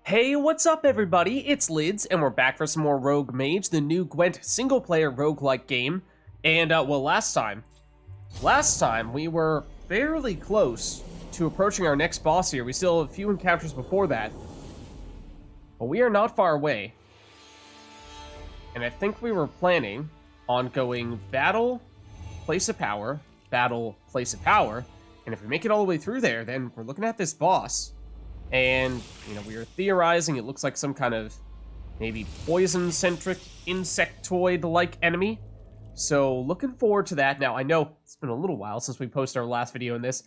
Hey, what's up everybody? It's Lids, and we're back for some more Rogue Mage, the new Gwent single-player roguelike game. And, well, last time we were fairly close to approaching our next boss here. We still have a few encounters before that, but we are not far away. And I think we were planning on going battle, place of power, battle, place of power, and if we make it all the way through there, then we're looking at this boss. And, you know, we were theorizing it looks like some kind of maybe poison-centric insectoid-like enemy. So, looking forward to that. Now, I know it's been a little while since we posted our last video in this.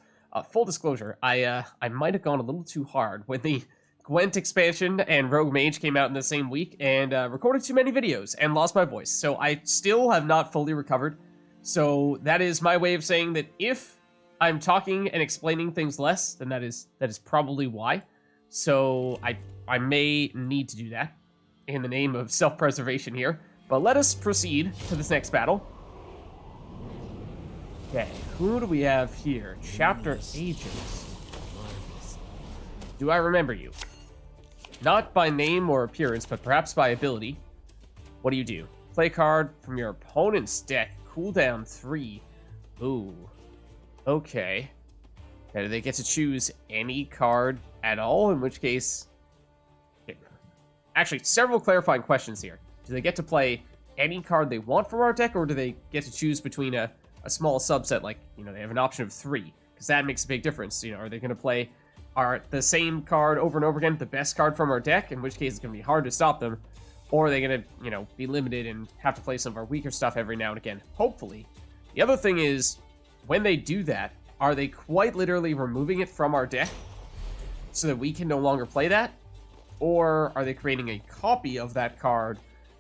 Full disclosure, I might have gone a little too hard when the Gwent expansion and Rogue Mage came out in the same week and recorded too many videos and lost my voice. So, I still have not fully recovered. So, that is my way of saying that if I'm talking and explaining things less, then that is probably why. So I may need to do that in the name of self-preservation here. But let us proceed to this next battle. Okay, who do we have here? Chapter Agents. Do I remember you? Not by name or appearance, but perhaps by ability. What do? Play a card from your opponent's deck. Cooldown 3. Ooh. Okay. Do they get to choose any card at all? In which case... Actually, several clarifying questions here. Do they get to play any card they want from our deck, or do they get to choose between a small subset, like, you know, they have an option of 3? Because that makes a big difference. You know, are they going to play the same card over and over again, the best card from our deck, in which case it's going to be hard to stop them? Or are they going to, you know, be limited and have to play some of our weaker stuff every now and again? Hopefully. The other thing is, when they do that, are they quite literally removing it from our deck so that we can no longer play that? Or are they creating a copy of that card,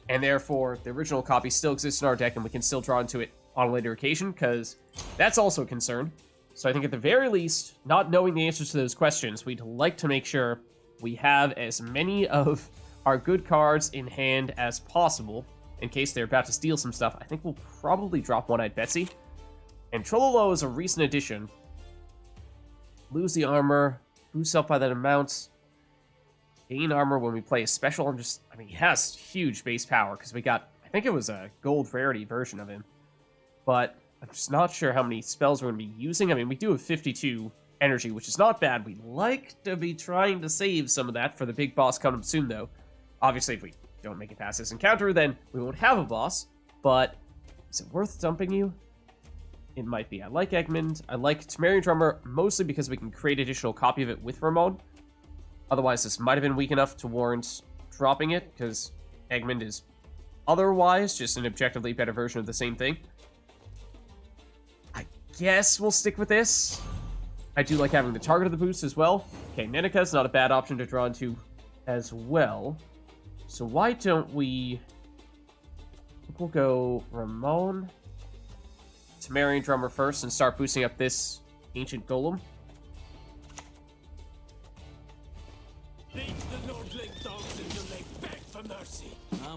and therefore the original copy still exists in our deck and we can still draw into it on a later occasion? Because that's also a concern. So I think at the very least, not knowing the answers to those questions, we'd like to make sure we have as many of our good cards in hand as possible in case they're about to steal some stuff. I think we'll probably drop One-Eyed Betsy. And Trololo is a recent addition. Lose the armor, boost up by that amount, gain armor when we play a special. I mean, he has huge base power because we got, I think it was a gold rarity version of him. But I'm just not sure how many spells we're going to be using. I mean, we do have 52 energy, which is not bad. We like to be trying to save some of that for the big boss coming soon, though. Obviously, if we don't make it past this encounter, then we won't have a boss. But is it worth dumping you? It might be. I like Egmont. I like Temerian Drummer, mostly because we can create additional copy of it with Ramon. Otherwise, this might have been weak enough to warrant dropping it, because Egmont is otherwise just an objectively better version of the same thing. I guess we'll stick with this. I do like having the target of the boost as well. Okay, Nekker is not a bad option to draw into as well. So why don't we... I think we'll go Ramon, Temerian Drummer first, and start boosting up this Ancient Golem.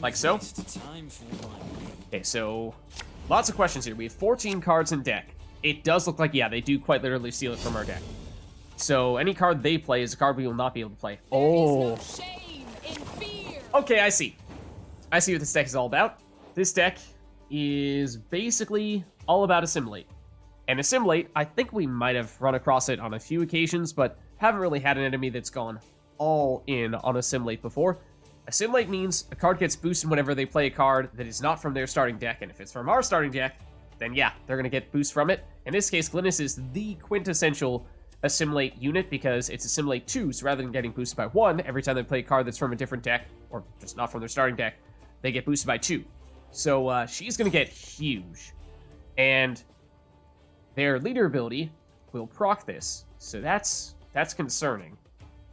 Like so. Okay, so lots of questions here. We have 14 cards in deck. It does look like, yeah, they do quite literally steal it from our deck. So any card they play is a card we will not be able to play. Oh. Okay, I see. I see what this deck is all about. This deck is basically all about Assimilate. And Assimilate, I think we might have run across it on a few occasions, but haven't really had an enemy that's gone all in on Assimilate before. Assimilate means a card gets boosted whenever they play a card that is not from their starting deck, and if it's from our starting deck, then yeah, they're going to get boost from it. In this case, Glynis is the quintessential Assimilate unit because it's Assimilate 2, so rather than getting boosted by 1 every time they play a card that's from a different deck, or just not from their starting deck, they get boosted by 2. So she's going to get huge. And their leader ability will proc this, so that's concerning.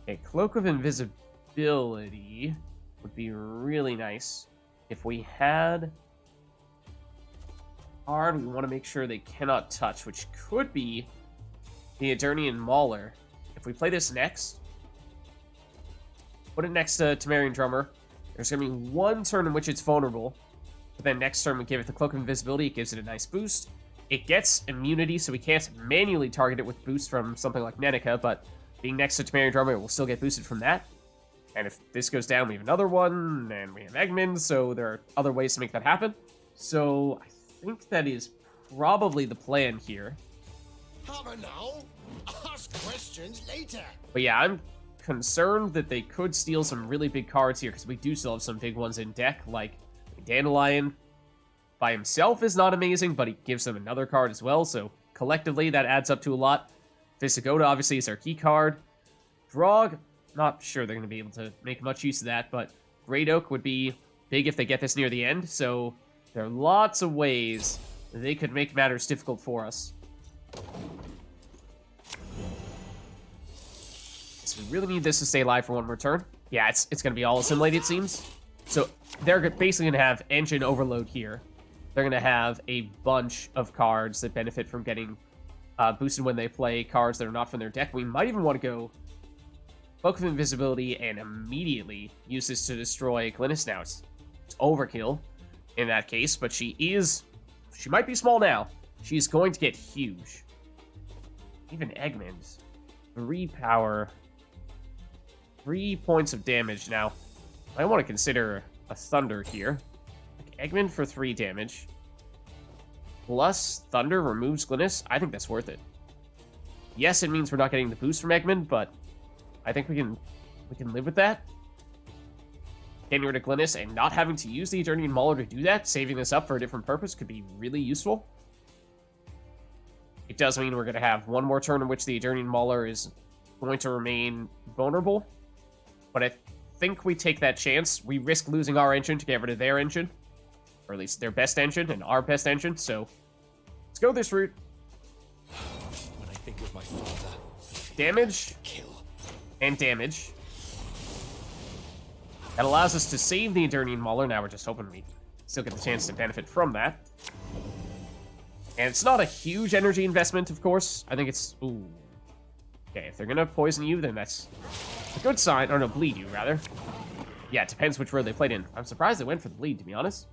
A Cloak of Invisibility would be really nice. If we had a card we want to make sure they cannot touch, which could be the Adernian Mauler. If we play this next, put it next to Temerian Drummer, there's going to be one turn in which it's vulnerable, but then next turn we give it the Cloak of Invisibility, it gives it a nice boost. It gets immunity, so we can't manually target it with boost from something like Nekker, but being next to Temerian Drummer, it will still get boosted from that. And if this goes down, we have another one, and we have Eggman, so there are other ways to make that happen. So I think that is probably the plan here. Hammer now. Ask questions later. But yeah, I'm concerned that they could steal some really big cards here, because we do still have some big ones in deck, like Dandelion. By himself is not amazing, but he gives them another card as well, so collectively that adds up to a lot. Visigoda obviously is our key card. Drog, not sure they're going to be able to make much use of that, but Great Oak would be big if they get this near the end, so there are lots of ways that they could make matters difficult for us. So we really need this to stay alive for one more turn. Yeah, it's going to be all assimilated, it seems. So they're basically going to have engine overload here. They're going to have a bunch of cards that benefit from getting boosted when they play cards that are not from their deck. We might even want to go Cloak of Invisibility and immediately use this to destroy Glynis now. It's overkill in that case, but she might be small now. She's going to get huge. Even Eggman's 3 power, 3 points of damage. Now, I want to consider a Thunder here. Like Eggman for 3 damage. Plus Thunder removes Glynis. I think that's worth it. Yes, it means we're not getting the boost from Eggman, but I think we can live with that. Getting rid of Glynis and not having to use the Eternian Mauler to do that, saving this up for a different purpose, could be really useful. It does mean we're going to have one more turn in which the Eternian Mauler is going to remain vulnerable. But I think we take that chance. We risk losing our engine to get rid of their engine. Or at least their best engine and our best engine, so let's go this route. When I think of my father, damage, kill, and damage. That allows us to save the Eternian Mauler. Now we're just hoping we still get the chance to benefit from that. And it's not a huge energy investment, of course. I think it's... Ooh. Okay, if they're going to poison you, then that's a good sign. Or no, bleed you, rather. Yeah, it depends which road they played in. I'm surprised they went for the bleed, to be honest.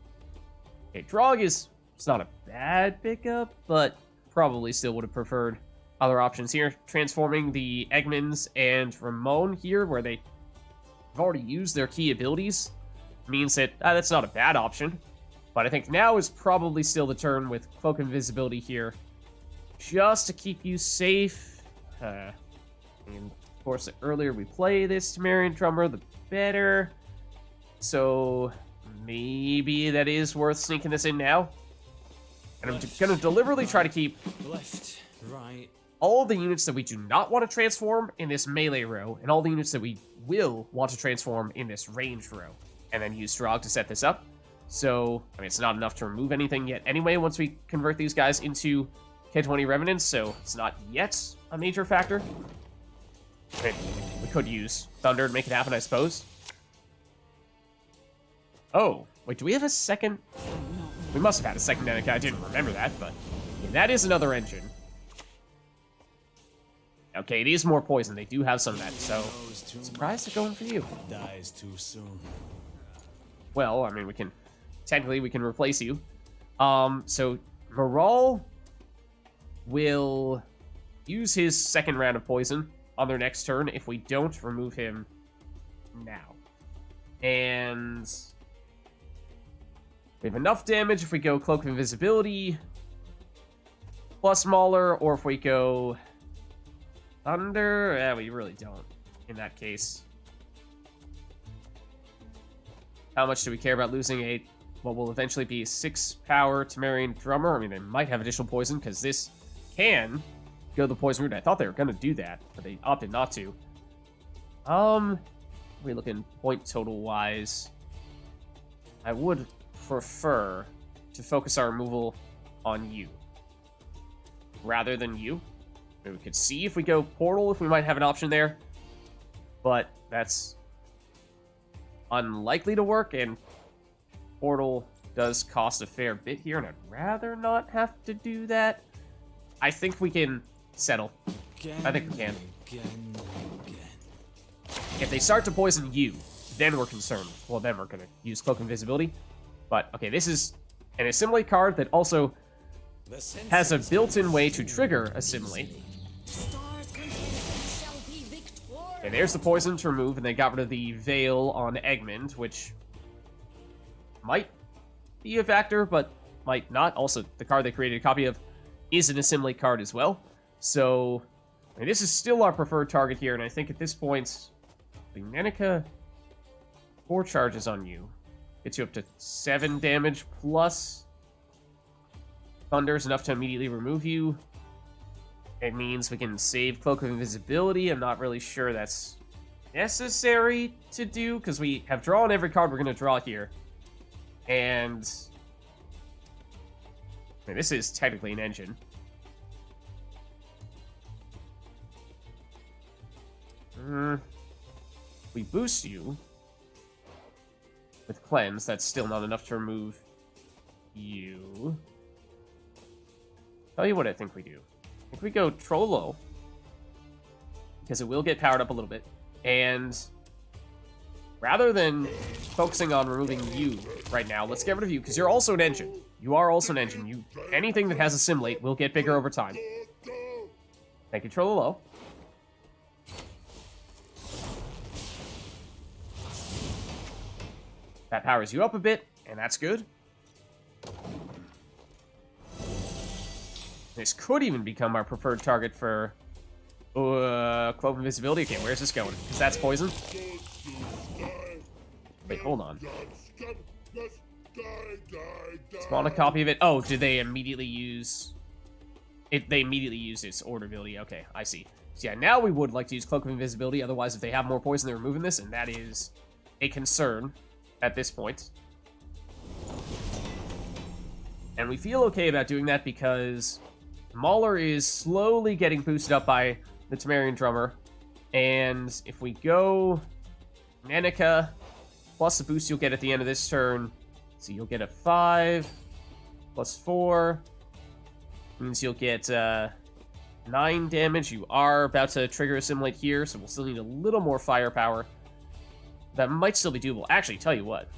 Okay, Drog it's not a bad pickup, but probably still would have preferred other options here. Transforming the Eggmans and Ramon here, where they've already used their key abilities, means that that's not a bad option. But I think now is probably still the turn with Cloak of Invisibility here, just to keep you safe. And of course, the earlier we play this Temerian Drummer, the better. So maybe that is worth sneaking this in now. And I'm going to deliberately try to keep left, right, all the units that we do not want to transform in this melee row, and all the units that we will want to transform in this ranged row. And then use Drog to set this up. So, I mean, it's not enough to remove anything yet anyway once we convert these guys into K20 Revenants, so it's not yet a major factor. I mean, we could use Thunder to make it happen, I suppose. Oh, wait, do we have a second? We must have had a second Nekker. I didn't remember that, but yeah, that is another engine. Okay, it is more poison. They do have some of that, so surprised they're going for you. Dies too soon. Well, I mean, technically we can replace you. So Moral will use his second round of poison on their next turn if we don't remove him now. And we have enough damage if we go Cloak of Invisibility plus Mauler, or if we go Thunder. Yeah, we really don't in that case. How much do we care about losing what will eventually be a 6-power Temerian Drummer? I mean, they might have additional poison, because this can go the poison route. I thought they were going to do that, but they opted not to. We're looking point total-wise. I would prefer to focus our removal on you, rather than you. Maybe we could see if we go Portal, if we might have an option there. But that's unlikely to work, and Portal does cost a fair bit here, and I'd rather not have to do that. I think we can settle. I think we can. If they start to poison you, then we're concerned. Well, then we're going to use Cloak of Invisibility. But, okay, this is an Assimilate card that also has a built-in way to trigger Assimilate. Okay, there's the poison to remove, and they got rid of the Veil on Eggman, which might be a factor, but might not. Also, the card they created a copy of is an Assimilate card as well. So, I mean, this is still our preferred target here, and I think at this point, the Nenika 4 charges on you. Gets you up to 7 damage, plus Thunder's enough to immediately remove you. It means we can save Cloak of Invisibility. I'm not really sure that's necessary to do, because we have drawn every card we're going to draw here. And I mean, this is technically an engine. We boost you with Cleanse. That's still not enough to remove you. Tell you what I think we do. I think we go Trollo, because it will get powered up a little bit. And rather than focusing on removing you right now, let's get rid of you, because you're also an engine. You are also an engine. Anything that has Assimilate will get bigger over time. Thank you, Trollo. That powers you up a bit, and that's good. This could even become our preferred target for Cloak of Invisibility. Okay, where's this going? Because that's poison. Wait, hold on. Spawn a copy of it. Oh, did they immediately use it? They immediately used its order ability. Okay, I see. So yeah, now we would like to use Cloak of Invisibility. Otherwise, if they have more poison, they're removing this, and that is a concern at this point. And we feel okay about doing that because Mauler is slowly getting boosted up by the Temerian Drummer. And if we go Nenika plus the boost you'll get at the end of this turn, so you'll get a 5 plus 4 means you'll get 9 damage. You are about to trigger Assimilate here, so we'll still need a little more firepower. That might still be doable. Actually, tell you what.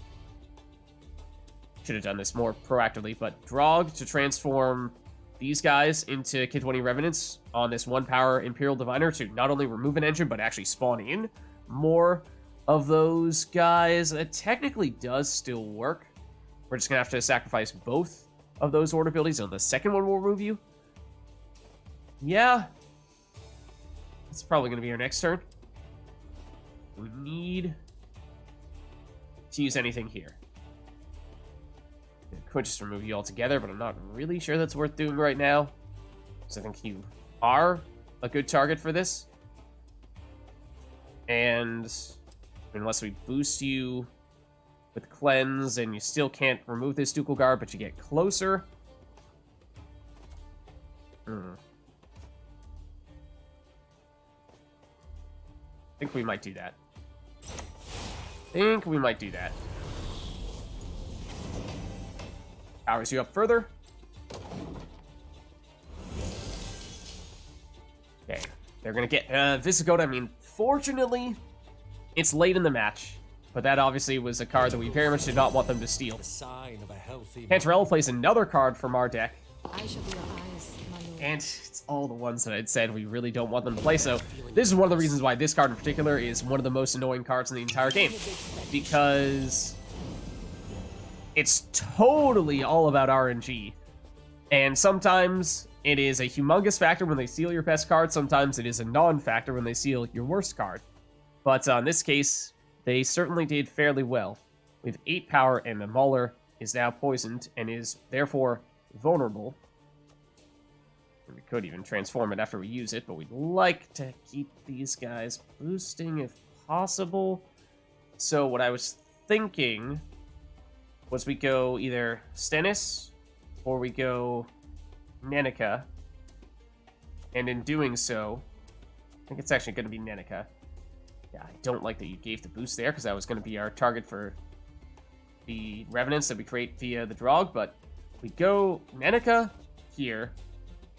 Should have done this more proactively, but Drog to transform these guys into Kid 20 Revenants on this 1-power Imperial Diviner to not only remove an engine, but actually spawn in more of those guys. That technically does still work. We're just going to have to sacrifice both of those order abilities, and the second one will remove you. Yeah. It's probably going to be our next turn. We need to use anything here. I could just remove you altogether, but I'm not really sure that's worth doing right now, because I think you are a good target for this. And unless we boost you with Cleanse, and you still can't remove this Ducal Guard, but you get closer. I think we might do that. Powers you up further. Okay, they're gonna get Visigoda. I mean, fortunately, it's late in the match, but that obviously was a card that we very much did not want them to steal. Cantarella plays another card from our deck, I shall be your eyes, my lord. and it's all the ones that I'd said we really don't want them to play. So this is one of the reasons why this card in particular is one of the most annoying cards in the entire game, because it's totally all about RNG. And sometimes it is a humongous factor when they steal your best card. Sometimes it is a non-factor when they steal your worst card. But in this case, they certainly did fairly well. We have 8 power, and the Mauler is now poisoned and is therefore vulnerable. We could even transform it after we use it, but we'd like to keep these guys boosting if possible. So what I was thinking was we go either Stennis or we go Nenika. And in doing so, I think it's actually going to be Nenika. Yeah, I don't like that you gave the boost there, because that was going to be our target for the Revenants that we create via the Drog, but we go Nenika here.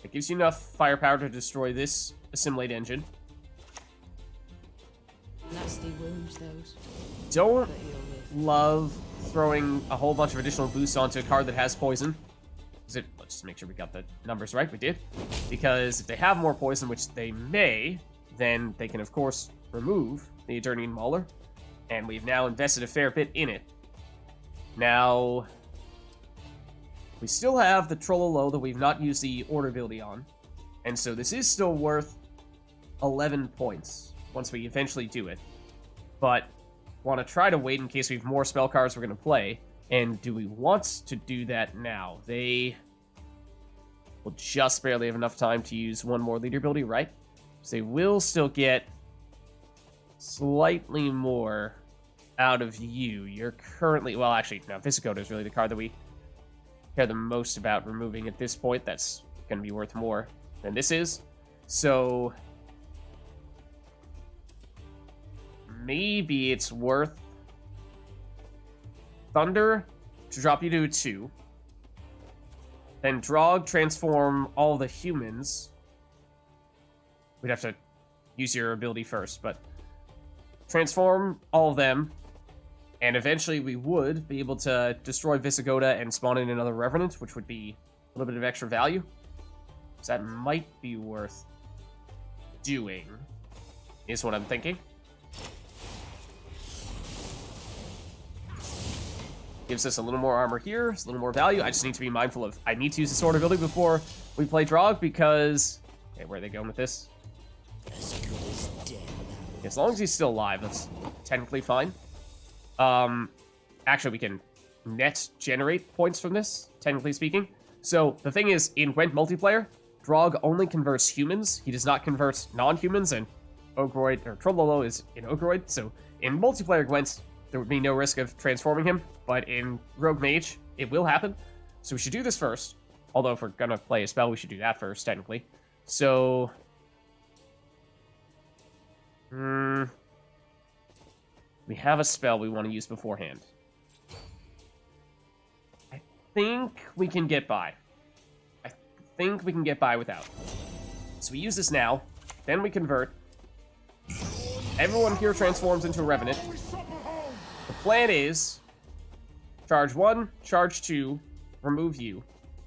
It gives you enough firepower to destroy this Assimilate engine. Nasty wounds, those. Don't But you'll live. love throwing a whole bunch of additional boosts onto a card that has poison. Let's just make sure we got the numbers right. We did. Because if they have more poison, which they may, then they can, of course, remove the Eternian Mauler, and we've now invested a fair bit in it. Now, we still have the Trollolo that we've not used the Order ability on, and so this is still worth 11 points once we eventually do it. But want to try to wait in case we have more spell cards we're going to play. And do we want to do that now? They will just barely have enough time to use one more leader ability, right? So they will still get slightly more out of you. You're currently... Well, actually, no, Visigoda is really the card that we care the most about removing at this point. That's going to be worth more than this is. So maybe it's worth Thunder to drop you to a 2. Then Drog transform all the humans. We'd have to use your ability first, but transform all of them, and eventually we would be able to destroy Visigoda and spawn in another Revenant, which would be a little bit of extra value. So that might be worth doing, is what I'm thinking. Gives us a little more armor here, a little more value. I just need to be mindful of, I need to use the sword ability before we play Drog because... Okay, where are they going with this? As long as he's still alive, that's technically fine. Actually, we can net generate points from this, technically speaking. So, the thing is, in Gwent multiplayer, Drog only converts humans. He does not convert non-humans, and Ogroid, or Trollolo is in Ogroid. So, in multiplayer Gwent, there would be no risk of transforming him, but in Rogue Mage, it will happen. So we should do this first. Although if we're gonna play a spell, we should do that first, technically. So... we have a spell we want to use beforehand. I think we can get by. I think we can get by without. So we use this now, then we convert. Everyone here transforms into a Revenant. The plan is charge 1, charge 2, remove you.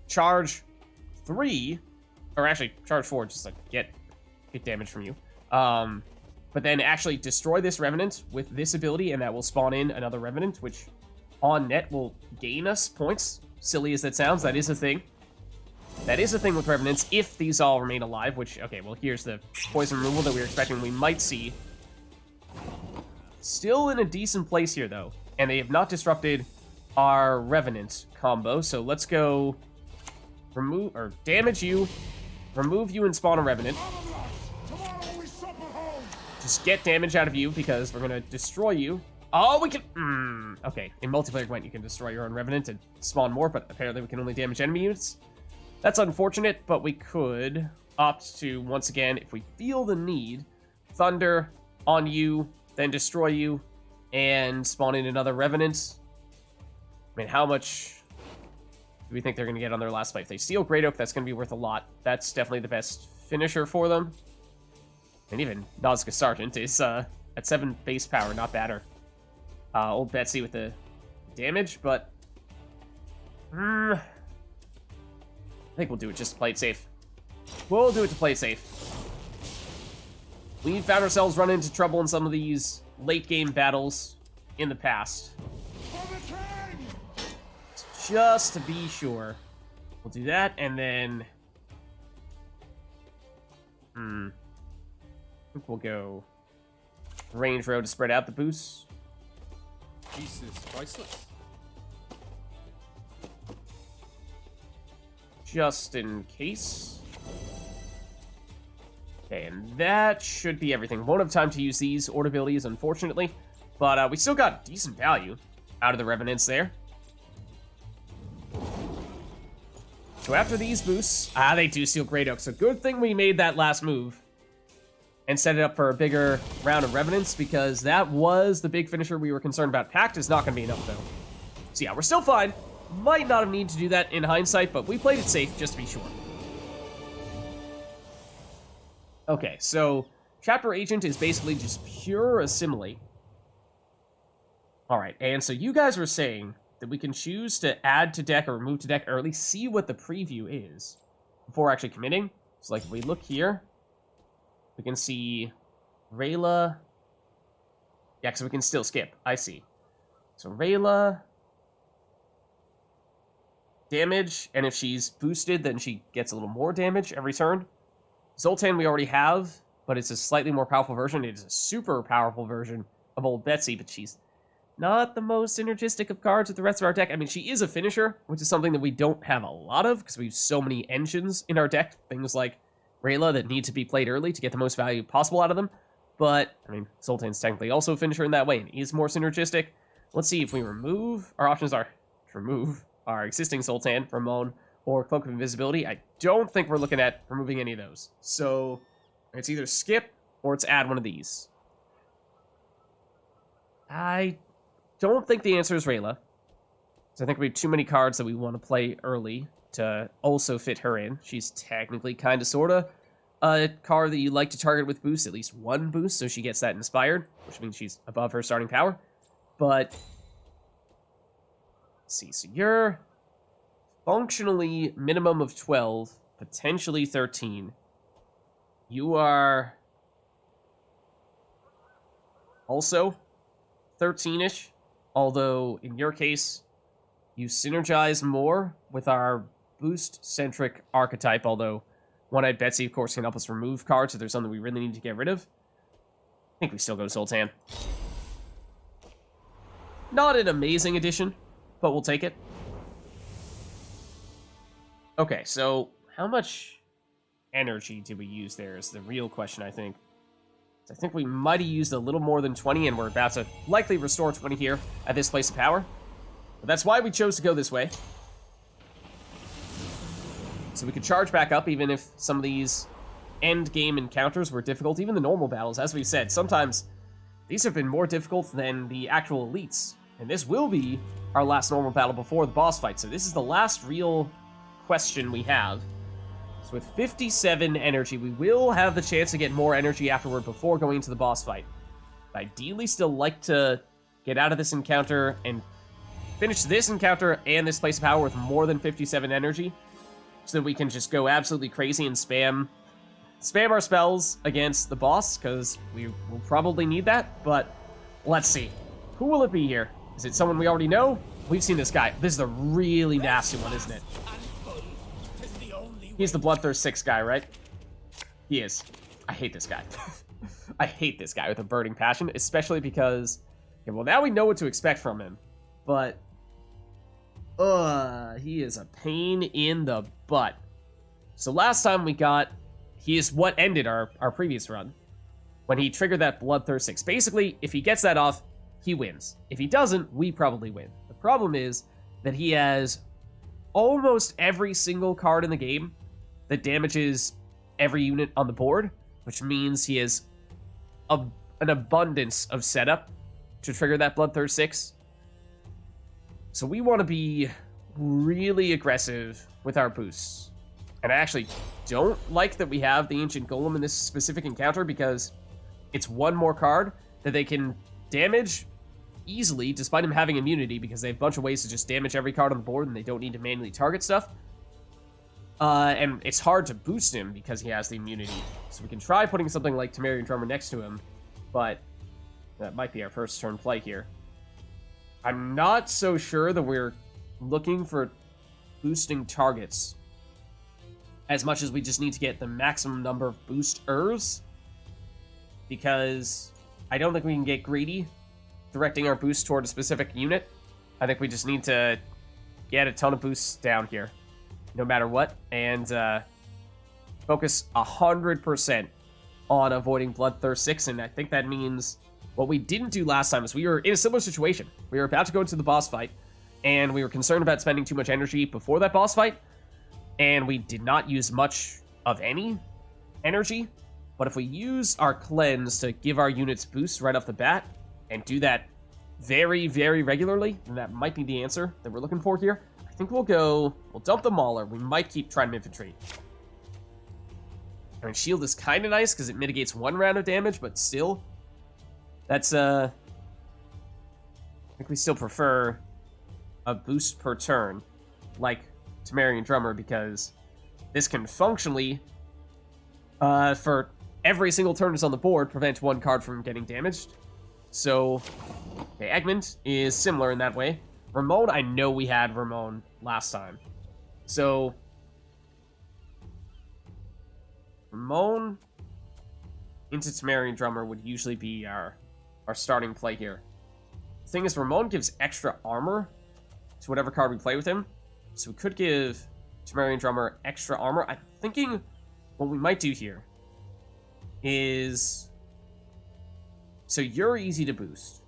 Charge 3, or actually charge 4, just like get damage from you. But then actually destroy this Revenant with this ability, and that will spawn in another Revenant, which on net will gain us points. Silly as that sounds, that is a thing. That is a thing with Revenants, if these all remain alive, which, okay, well, here's the poison removal that we were expecting we might see. Still in a decent place here, though, and they have not disrupted our Revenant combo, so let's go remove, or damage you, remove you, and spawn a Revenant. Just get damage out of you, because we're going to destroy you. Oh, we can... okay, in multiplayer Gwent, you can destroy your own Revenant and spawn more, but apparently we can only damage enemy units. That's unfortunate, but we could opt to, once again, if we feel the need, Thunder on you, then destroy you, and spawn in another Revenant. I mean, how much do we think they're going to get on their last fight? If they steal Great Oak, that's going to be worth a lot. That's definitely the best finisher for them. And even Nazca Sergeant is at 7 base power, not bad. Old Betsy with the damage, but I think we'll do it just to play it safe. We'll do it to play it safe. We found ourselves running into trouble in some of these late-game battles in the past. Just to be sure. We'll do that, and then... I think we'll go Range Road to spread out the boosts. Peace is priceless. Just in case. Okay, and that should be everything. Won't have time to use these Order abilities, unfortunately. But we still got decent value out of the Revenants there. So after these boosts... they do steal Great Oak. So good thing we made that last move and set it up for a bigger round of Revenants, because that was the big finisher we were concerned about. Pact is not going to be enough, though. So yeah, we're still fine. Might not have needed to do that in hindsight, but we played it safe just to be sure. Okay, so Chapter Agent is basically just pure assimilate. Alright, and so you guys were saying that we can choose to add to deck or remove to deck, or at least see what the preview is before actually committing. So like if we look here, we can see Rayla Yeah, because we can still skip. I see. So Rayla... damage, and if she's boosted, then she gets a little more damage every turn. Zoltan we already have, but it's a slightly more powerful version. It is a super powerful version of old Betsy, but she's not the most synergistic of cards with the rest of our deck. I mean, she is a finisher, which is something that we don't have a lot of, because we have so many engines in our deck. Things like Rayla that need to be played early to get the most value possible out of them. But, I mean, Zoltan's technically also a finisher in that way, and is more synergistic. Let's see if we remove... Our options are to remove our existing Zoltan, Ramon, or Cloak of Invisibility. I don't think we're looking at removing any of those. So, it's either skip, or it's add one of these. I don't think the answer is Rayla. So I think we have too many cards that we want to play early to also fit her in. She's technically kind of, sort of, a card that you like to target with boost, at least one boost, so she gets that inspired, which means she's above her starting power. But, let's see, so you're functionally minimum of 12, potentially 13. You are also 13-ish, although in your case, you synergize more with our boost-centric archetype, although One-Eyed Betsy, of course, can help us remove cards if there's something we really need to get rid of. I think we still go Sultan. Not an amazing addition, but we'll take it. Okay, so how much energy did we use there is the real question, I think. I think we might have used a little more than 20, and we're about to likely restore 20 here at this place of power. But that's why we chose to go this way. So we could charge back up, even if some of these end-game encounters were difficult. Even the normal battles, as we said, sometimes these have been more difficult than the actual elites. And this will be our last normal battle before the boss fight. So this is the last real question we have. So with 57 energy, we will have the chance to get more energy afterward before going into the boss fight. I'd ideally still like to get out of this encounter and finish this encounter and this place of power with more than 57 energy, so that we can just go absolutely crazy and spam our spells against the boss, because we will probably need that. But let's see. Who will it be here? Is it someone we already know? We've seen this guy. This is a really nasty one, isn't it? He's the Bloodthirst 6 guy, right? He is. I hate this guy. I hate this guy with a burning passion, especially because... Okay, well, now we know what to expect from him. But... he is a pain in the butt. So last time we got... He is what ended our previous run. When he triggered that Bloodthirst 6. Basically, if he gets that off, he wins. If he doesn't, we probably win. The problem is that he has almost every single card in the game that damages every unit on the board, which means he has an abundance of setup to trigger that Bloodthirst 6. So we want to be really aggressive with our boosts. And I actually don't like that we have the Ancient Golem in this specific encounter, because it's one more card that they can damage easily, despite him having immunity, because they have a bunch of ways to just damage every card on the board and they don't need to manually target stuff. And it's hard to boost him because he has the immunity. So we can try putting something like Temerian Drummer next to him, but that might be our first turn play here. I'm not so sure that we're looking for boosting targets as much as we just need to get the maximum number of boosters, because I don't think we can get greedy directing our boost toward a specific unit. I think we just need to get a ton of boosts down here, no matter what, and focus 100% on avoiding Bloodthirst 6, and I think that means what we didn't do last time is we were in a similar situation. We were about to go into the boss fight, and we were concerned about spending too much energy before that boss fight, and we did not use much of any energy. But if we use our cleanse to give our units boosts right off the bat, and do that very, very regularly, then that might be the answer that we're looking for here. I think we'll dump the Mauler. We might keep Trident Infantry. I mean, Shield is kind of nice because it mitigates one round of damage, but still, that's, I think we still prefer a boost per turn, like Temerian Drummer, because this can functionally, for every single turn that's on the board, prevent one card from getting damaged. So, okay, Egmont is similar in that way. Ramon, I know we had Ramon last time. So, Ramon into Temerian Drummer would usually be our starting play here. The thing is, Ramon gives extra armor to whatever card we play with him. So we could give Temerian Drummer extra armor. I'm thinking what we might do here is... So you're easy to boost,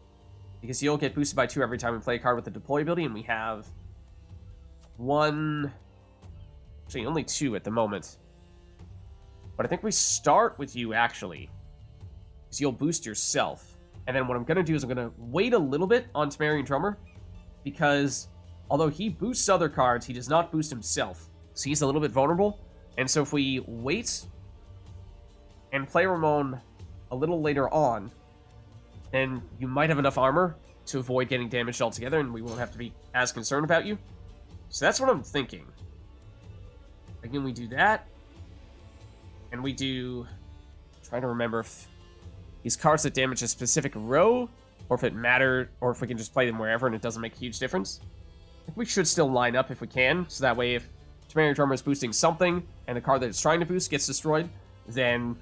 because you'll get boosted by 2 every time we play a card with a deploy ability, and we have 1... Actually, only 2 at the moment. But I think we start with you, actually, because you'll boost yourself. And then what I'm going to do is I'm going to wait a little bit on Temerian Drummer, because although he boosts other cards, he does not boost himself. So he's a little bit vulnerable. And so if we wait and play Ramon a little later on, then you might have enough armor to avoid getting damaged altogether, and we won't have to be as concerned about you. So that's what I'm thinking. Again, we do that. And we do... I'm trying to remember if these cards that damage a specific row, or if it mattered, or if we can just play them wherever and it doesn't make a huge difference. I think we should still line up if we can, so that way if Temerian Drummer is boosting something, and the card that it's trying to boost gets destroyed, then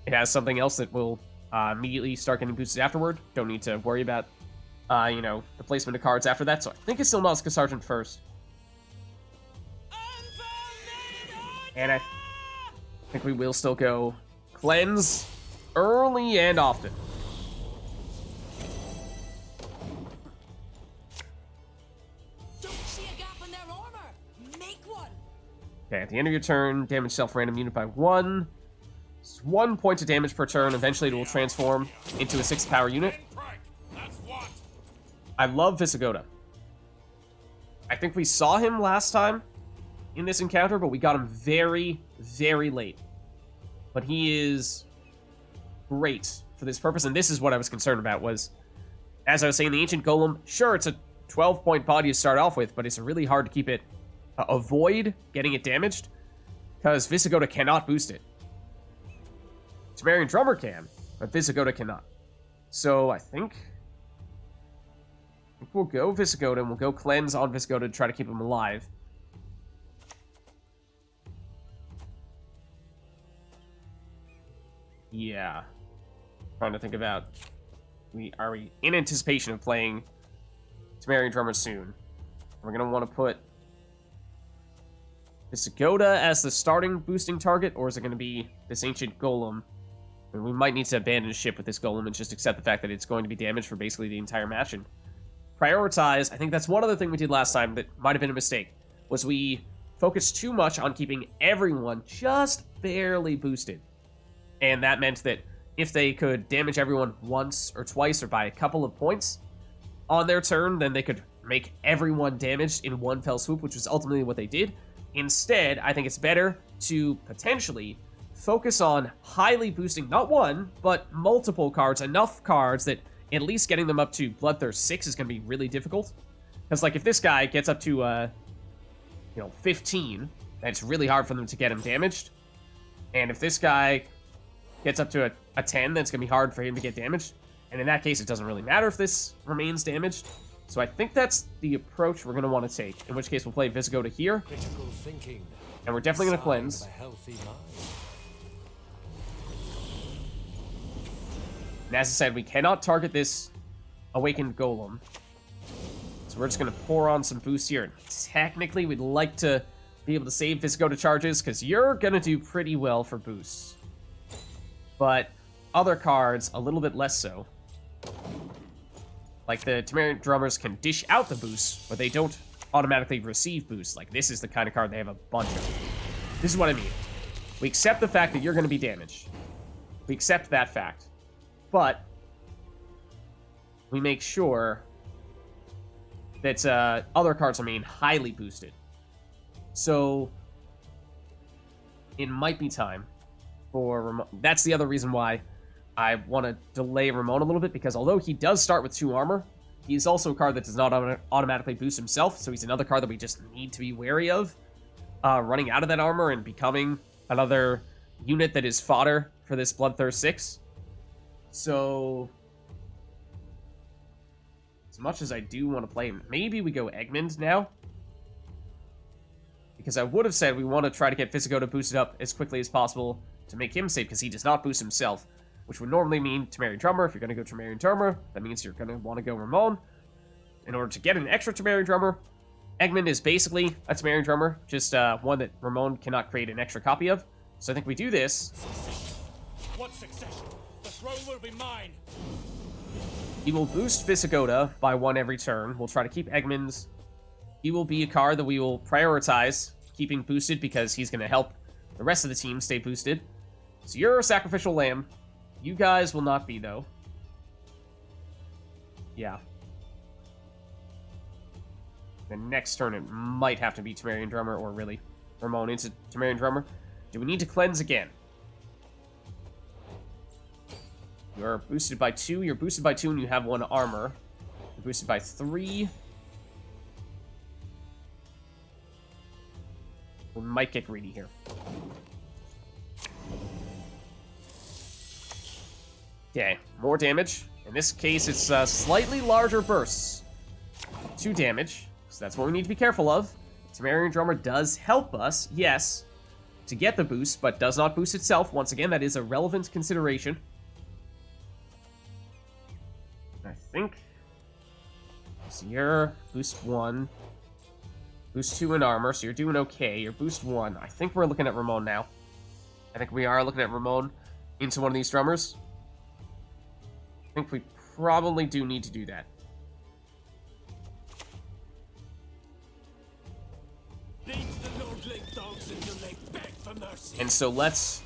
it has something else that will immediately start getting boosted afterward. Don't need to worry about, the placement of cards after that. So I think it's still Nausicaa Sergeant first. And I think we will still go Cleanse early and often. Don't see a gap in their armor. Make one. Okay, at the end of your turn, damage self-random unit by 1. It's 1 point of damage per turn. Eventually it will transform into a 6th power unit. I love Visigoda. I think we saw him last time in this encounter, but we got him very, very late. But he is great for this purpose, and this is what I was concerned about, was, as I was saying, the Ancient Golem, sure, it's a 12-point body to start off with, but it's really hard to keep it, avoid getting it damaged, because Visigoda cannot boost it. Temerian Drummer can, but Visigoda cannot. So I think we'll go Visigoda, and we'll go Cleanse on Visigoda to try to keep him alive. Yeah. Trying to think about... Are we in anticipation of playing Temerian Drummer soon? We're going to want to put Visigoda as the starting boosting target, or is it going to be this Ancient Golem? And we might need to abandon ship with this Golem and just accept the fact that it's going to be damaged for basically the entire match. And prioritize, I think that's one other thing we did last time that might have been a mistake, was we focused too much on keeping everyone just barely boosted. And that meant that if they could damage everyone once or twice or by a couple of points on their turn, then they could make everyone damaged in one fell swoop, which was ultimately what they did. Instead, I think it's better to potentially focus on highly boosting, not one, but multiple cards, enough cards that at least getting them up to Bloodthirst 6 is going to be really difficult. Because, like, if this guy gets up to, 15, then it's really hard for them to get him damaged. And if this guy gets up to a 10, then it's going to be hard for him to get damaged. And in that case, it doesn't really matter if this remains damaged. So I think that's the approach we're going to want to take. In which case, we'll play Visigoda here. Critical thinking. And we're definitely going to Sign of cleanse. a healthy mind. And as I said, we cannot target this Awakened Golem. So we're just going to pour on some boosts here. And technically, we'd like to be able to save Visigoda charges, because you're going to do pretty well for boosts. But other cards, a little bit less so. Like the Temerian Drummers can dish out the boosts, but they don't automatically receive boosts. Like, this is the kind of card they have a bunch of. This is what I mean. We accept the fact that you're going to be damaged. We accept that fact. But we make sure that other cards remain highly boosted. So it might be time for Ramon. That's the other reason why I want to delay Ramon a little bit, because although he does start with 2 armor, he's also a card that does not automatically boost himself, so he's another card that we just need to be wary of running out of that armor and becoming another unit that is fodder for this Bloodthirst 6. So much as I do want to play him, maybe we go Egmont now. Because I would have said we want to try to get Visigoda boosted up as quickly as possible to make him safe, because he does not boost himself, which would normally mean Temerian Drummer. If you're going to go Temerian Drummer, that means you're going to want to go Ramon. In order to get an extra Temerian Drummer, Egmont is basically a Temerian Drummer, just one that Ramon cannot create an extra copy of. So I think we do this. What succession? The throne will be mine. He will boost Visigoda by 1 every turn. We'll try to keep Egmond's. He will be a card that we will prioritize keeping boosted because he's going to help the rest of the team stay boosted. So you're a Sacrificial Lamb. You guys will not be, though. Yeah. The next turn, it might have to be Temerian Drummer or really Ramon into Temerian Drummer. Do we need to cleanse again? You're boosted by 2. You're boosted by 2 and you have 1 armor. You're boosted by 3. We might get greedy here. Okay, more damage. In this case, it's slightly larger bursts. 2 damage, so that's what we need to be careful of. Temerian Drummer does help us, yes, to get the boost, but does not boost itself. Once again, that is a relevant consideration. I think... So you're boost 1. Boost 2 in armor, so you're doing okay. You're boost 1. I think we're looking at Ramon now. I think we are looking at Ramon into one of these drummers. I think we probably do need to do that. And so let's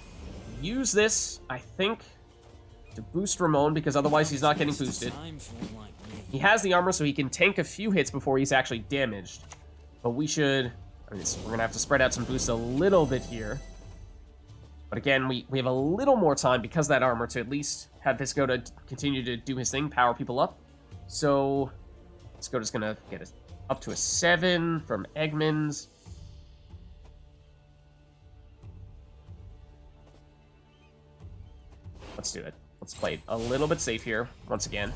use this, I think, to boost Ramon, because otherwise he's not getting boosted. He has the armor, so he can tank a few hits before he's actually damaged. But we should... I mean, we're going to have to spread out some boosts a little bit here. But again, we have a little more time because of that armor to at least have Visigoda continue to do his thing, power people up. So, Visigoda's going to get us up to a 7 from Egmond's. Let's do it. Let's play it a little bit safe here, once again.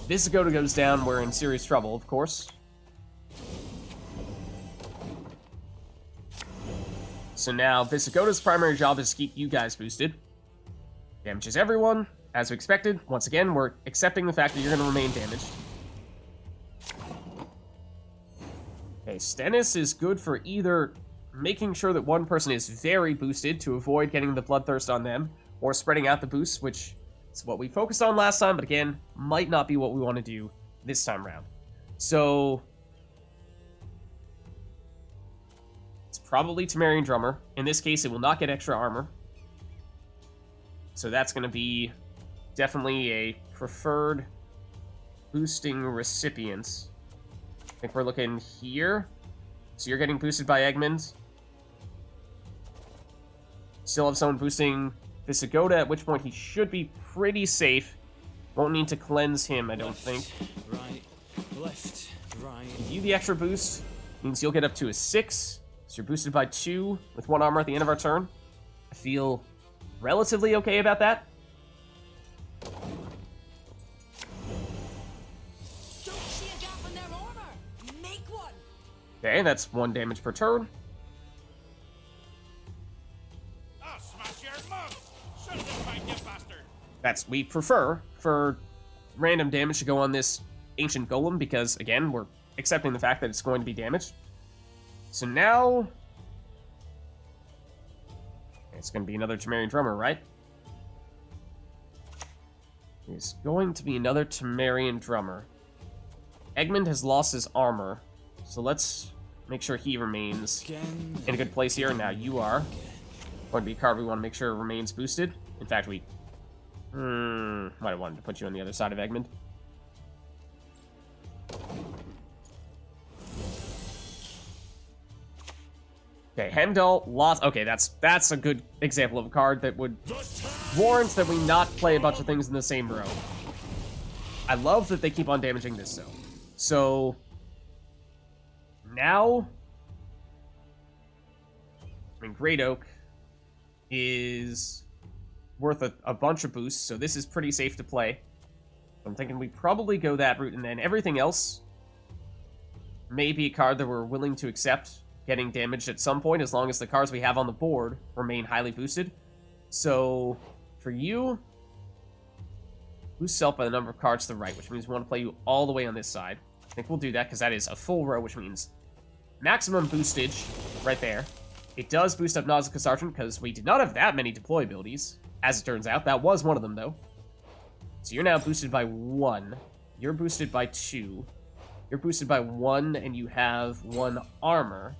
Visigoda goes down, we're in serious trouble, of course. So now, Visigoda's primary job is to keep you guys boosted. Damages everyone, as we expected. Once again, we're accepting the fact that you're going to remain damaged. Okay, Stennis is good for either making sure that one person is very boosted to avoid getting the Bloodthirst on them, or spreading out the boosts, which is what we focused on last time, but again, might not be what we want to do this time around. So... probably Temerian Drummer. In this case, it will not get extra armor. So that's going to be definitely a preferred boosting recipient. I think we're looking here. So you're getting boosted by Egmont. Still have someone boosting Visigoda, at which point he should be pretty safe. Won't need to cleanse him, I don't think. Right, left, right. Give you the extra boost. Means you'll get up to a 6. So you're boosted by 2 with 1 armor at the end of our turn. I feel relatively okay about that. Don't see a gap in their armor. Make one. Okay, that's 1 damage per turn. I'll smash your mouth. Shut the fight, you bastard. We prefer for random damage to go on this Ancient Golem because, again, we're accepting the fact that it's going to be damaged. So now... it's going to be another Temerian Drummer, right? It's going to be another Temerian Drummer. Egmont has lost his armor, so let's make sure he remains in a good place here. Now you are going to be a card we want to make sure remains boosted. In fact, we might have wanted to put you on the other side of Egmont. Okay, Heimdall lost. Okay, that's a good example of a card that would warrant that we not play a bunch of things in the same row. I love that they keep on damaging this, though. So now, I mean, Great Oak is worth a bunch of boosts, so this is pretty safe to play. I'm thinking we probably go that route, and then everything else may be a card that we're willing to accept getting damaged at some point, as long as the cards we have on the board remain highly boosted. So, for you, boost self by the number of cards to the right, which means we want to play you all the way on this side. I think we'll do that, because that is a full row, which means maximum boostage right there. It does boost up Nausicaa Sergeant, because we did not have that many deploy abilities, as it turns out. That was one of them, though. So you're now boosted by 1. You're boosted by 2. You're boosted by 1, and you have 1 armor.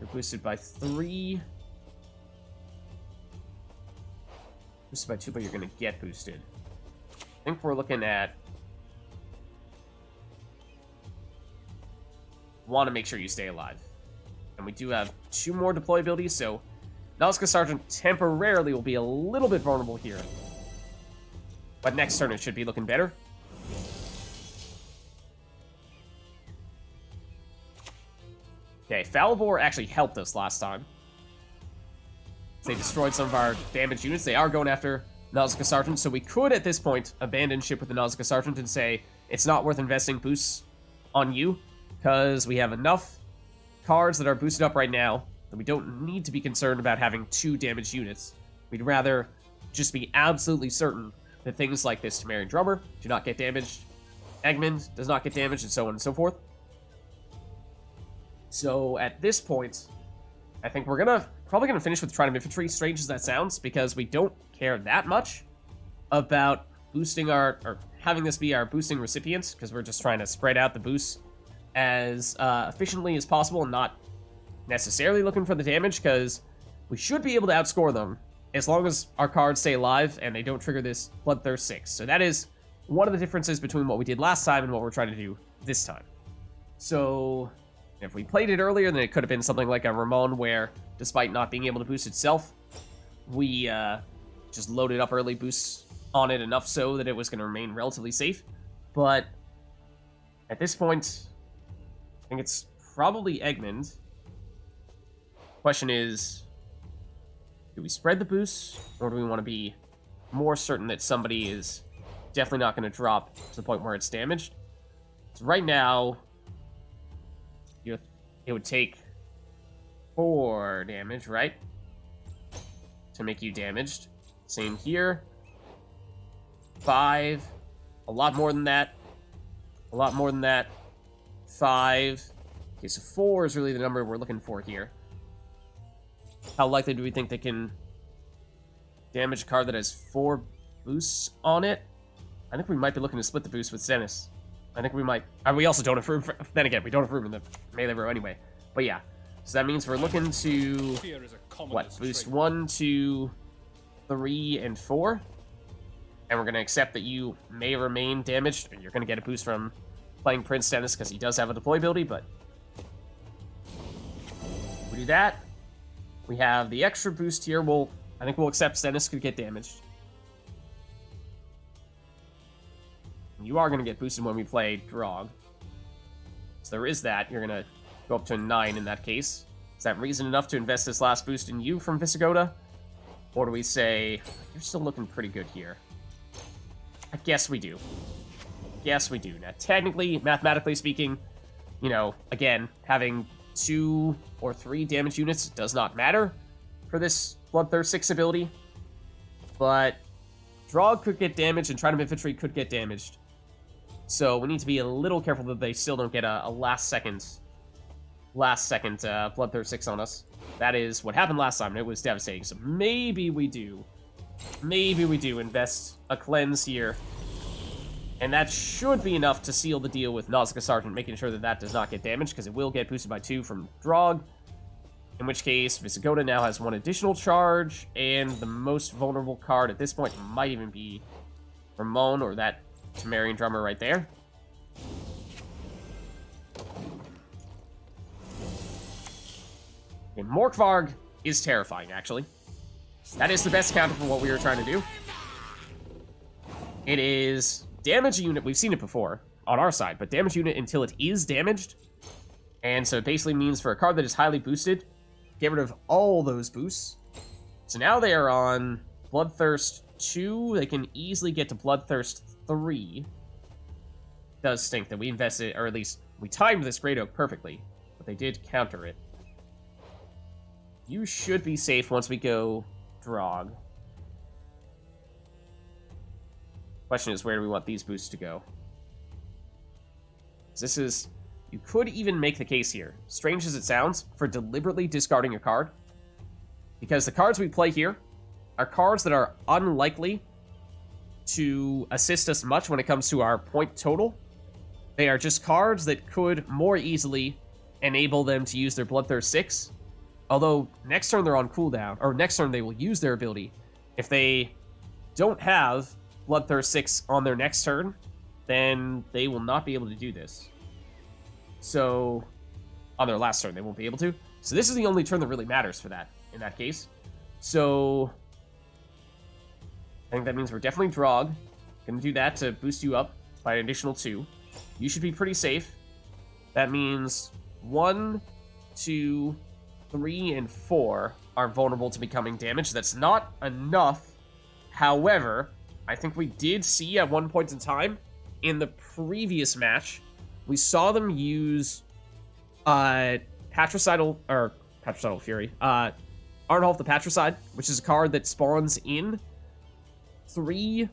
You're boosted by 3. Boosted by 2, but you're going to get boosted. I think we're looking at... Want to make sure you stay alive. And we do have 2 more deploy abilities, so Nausicaa Sergeant temporarily will be a little bit vulnerable here. But next turn it should be looking better. Okay, Falibor actually helped us last time. They destroyed some of our damaged units. They are going after Nausicaa Sergeant, so we could at this point abandon ship with the Nausicaa Sergeant and say it's not worth investing boosts on you, because we have enough cards that are boosted up right now that we don't need to be concerned about having 2 damaged units. We'd rather just be absolutely certain that things like this Temerian Drummer do not get damaged, Eggman does not get damaged, and so on and so forth. So at this point, I think we're probably gonna finish with Trident Infantry, strange as that sounds, because we don't care that much about boosting or having this be our boosting recipients, because we're just trying to spread out the boosts as efficiently as possible and not necessarily looking for the damage, because we should be able to outscore them as long as our cards stay alive and they don't trigger this Bloodthirst 6. So that is one of the differences between what we did last time and what we're trying to do this time. So if we played it earlier, then it could have been something like a Ramon, where despite not being able to boost itself, we just loaded up early boosts on it enough so that it was going to remain relatively safe. But at this point, I think it's probably Eggman. Question is, do we spread the boosts, or do we want to be more certain that somebody is definitely not going to drop to the point where it's damaged? So right now, it would take 4 damage, right? To make you damaged. Same here. 5. A lot more than that. A lot more than that. 5. Okay, so 4 is really the number we're looking for here. How likely do we think they can damage a card that has 4 boosts on it? I think we might be looking to split the boost with Zenith. I think we might... we also don't have room for... Then again, we don't have room in the melee row anyway. But yeah. So that means we're looking to... What? Boost 1, 2, 3, and 4. And we're going to accept that you may remain damaged. You're going to get a boost from playing Prince Dennis, because he does have a deploy ability, but... we do that. We have the extra boost here. I think we'll accept Stennis could get damaged. You are going to get boosted when we play Grog. So there is that. You're going to go up to a 9 in that case. Is that reason enough to invest this last boost in you from Visigoda? Or do we say, you're still looking pretty good here? I guess we do. Yes, we do. Now, technically, mathematically speaking, you know, again, having 2 or 3 damage units does not matter for this Bloodthirst 6 ability. But Drog could get damaged and Trident Infantry could get damaged. So we need to be a little careful that they still don't get a last second Bloodthirst 6 on us. That is what happened last time, and it was devastating. So maybe we do invest a cleanse here. And that should be enough to seal the deal with Nausicaa Sergeant, making sure that that does not get damaged, because it will get boosted by 2 from Drog. In which case, Visigoda now has 1 additional charge, and the most vulnerable card at this point might even be Ramon, or that Temerian Drummer right there. And Morkvarg is terrifying, actually. That is the best counter for what we were trying to do. It is damage a unit. We've seen it before on our side, but damage unit until it is damaged. And so it basically means for a card that is highly boosted, get rid of all those boosts. So now they are on Bloodthirst 2, they can easily get to Bloodthirst 3. Does stink that we invested, or at least we timed this Great Oak perfectly, but they did counter it. You should be safe once we go Drog. Question is, where do we want these boosts to go? This is... You could even make the case here, strange as it sounds, for deliberately discarding a card. Because the cards we play here are cards that are unlikely to assist us much when it comes to our point total. They are just cards that could more easily enable them to use their Bloodthirst 6. Although, next turn they're on cooldown, or next turn they will use their ability. If they don't have Bloodthirst 6 on their next turn, then they will not be able to do this. So, on their last turn, they won't be able to. So this is the only turn that really matters for that, in that case. So, I think that means we're definitely Drog. Gonna do that to boost you up by an additional 2. You should be pretty safe. That means 1, 2, 3, and 4 are vulnerable to becoming damaged. That's not enough. However, I think we did see at one point in time, in the previous match, we saw them use Patricidal Fury. Arnholf the Patricide, which is a card that spawns in 3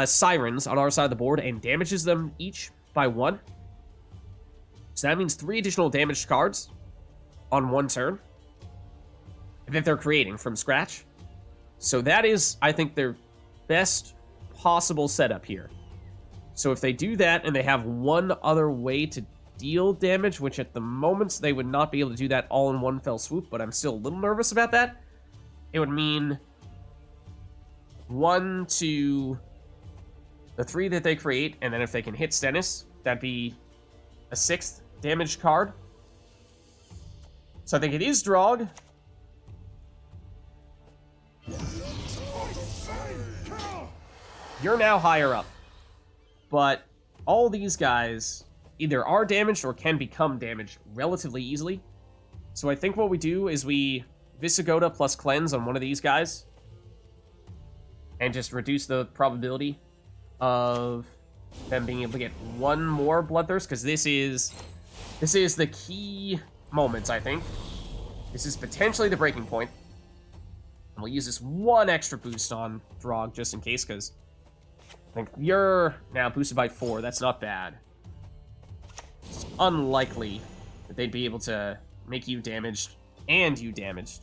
Sirens on our side of the board and damages them each by 1. So that means 3 additional damaged cards on 1 turn that they're creating from scratch. So that is, I think, their best possible setup here. So if they do that and they have one other way to deal damage, which at the moment they would not be able to do that all in one fell swoop, but I'm still a little nervous about that. It would mean 1 to the 3 that they create, and then if they can hit Stennis, that'd be a 6th damaged card. So I think it is Drog. You're now higher up. But all these guys either are damaged or can become damaged relatively easily. So I think what we do is we Visigoda plus Cleanse on one of these guys. And just reduce the probability of them being able to get 1 more Bloodthirst. Because this is the key moment, I think. This is potentially the breaking point. And we'll use this 1 extra boost on Drog just in case, because I think you're now boosted by 4. That's not bad. It's unlikely that they'd be able to make you damaged and you damaged.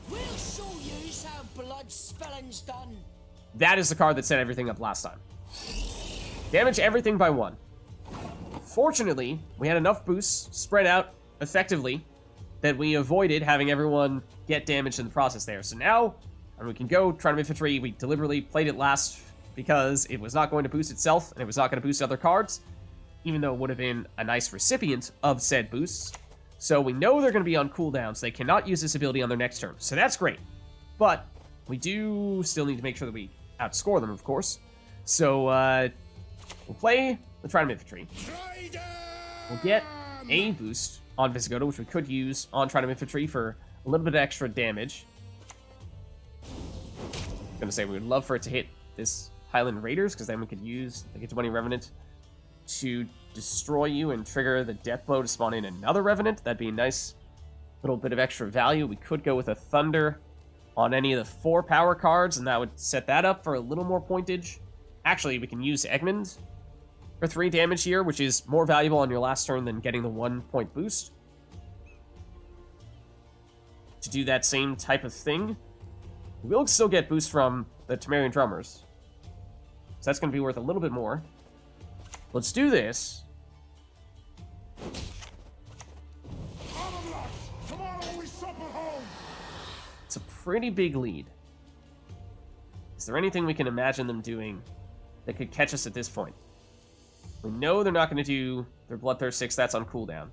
We'll show you how blood spilling's done. That is the card that set everything up last time. Damage everything by 1. Fortunately, we had enough boosts spread out effectively that we avoided having everyone get damaged in the process there. So now, and we can go try to infantry. We deliberately played it last because it was not going to boost itself, and it was not going to boost other cards, even though it would have been a nice recipient of said boosts. So we know they're going to be on cooldown, so they cannot use this ability on their next turn. So that's great. But we do still need to make sure that we outscore them, of course. So we'll play the Trident Infantry. We'll get a boost on Visigoda, which we could use on Trident Infantry for a little bit of extra damage. I'm going to say we would love for it to hit this Highland Raiders, because then we could use the Get to Money Revenant to destroy you and trigger the Death Blow to spawn in another Revenant. That'd be a nice little bit of extra value. We could go with a Thunder on any of the 4 power cards, and that would set that up for a little more pointage. Actually, we can use Egmont for 3 damage here, which is more valuable on your last turn than getting the 1-point boost. To do that same type of thing, we'll still get boosts from the Temerian Drummers. So that's going to be worth a little bit more. Let's do this. It's a pretty big lead. Is there anything we can imagine them doing that could catch us at this point? We know they're not going to do their Bloodthirst 6, that's on cooldown.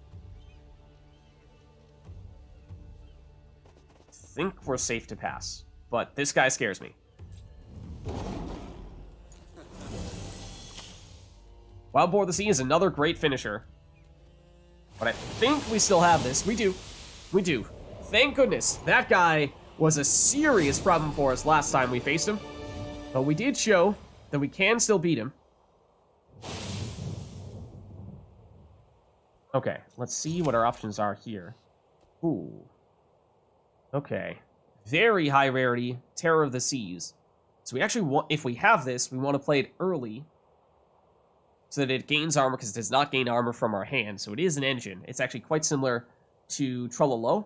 I think we're safe to pass, but this guy scares me. Wild Boar of the Sea is another great finisher. But I think we still have this. We do. We do. Thank goodness. That guy was a serious problem for us last time we faced him. But we did show that we can still beat him. Okay, let's see what our options are here. Ooh. Okay. Very high rarity, Terror of the Seas. So we actually want, if we have this, we want to play it early so that it gains armor, because it does not gain armor from our hand. So it is an engine. It's actually quite similar to Trololo.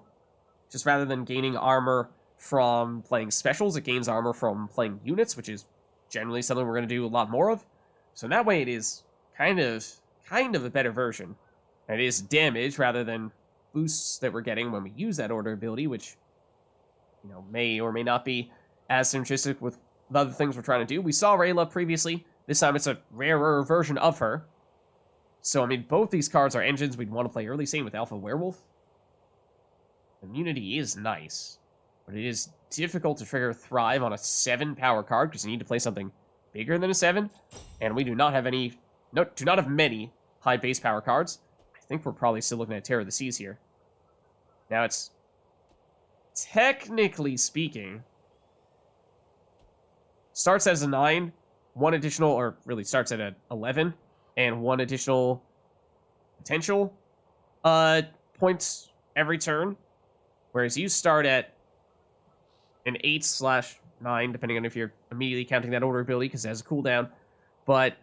Just rather than gaining armor from playing specials, it gains armor from playing units, which is generally something we're going to do a lot more of. So in that way, it is kind of a better version. And it is damage rather than boosts that we're getting when we use that order ability, which, you know, may or may not be as synergistic with the other things we're trying to do. We saw Rayla previously. This time it's a rarer version of her. So, I mean, both these cards are engines we'd want to play early. Same with Alpha Werewolf. Immunity is nice, but it is difficult to trigger Thrive on a 7 power card because you need to play something bigger than a 7, and we do not have many high base power cards. I think we're probably still looking at Terror of the Seas here. Now, it's technically speaking, starts as a 9, one additional, or really starts at an 11, and one additional potential points every turn. Whereas you start at an 8/9, depending on if you're immediately counting that order ability, because it has a cooldown, but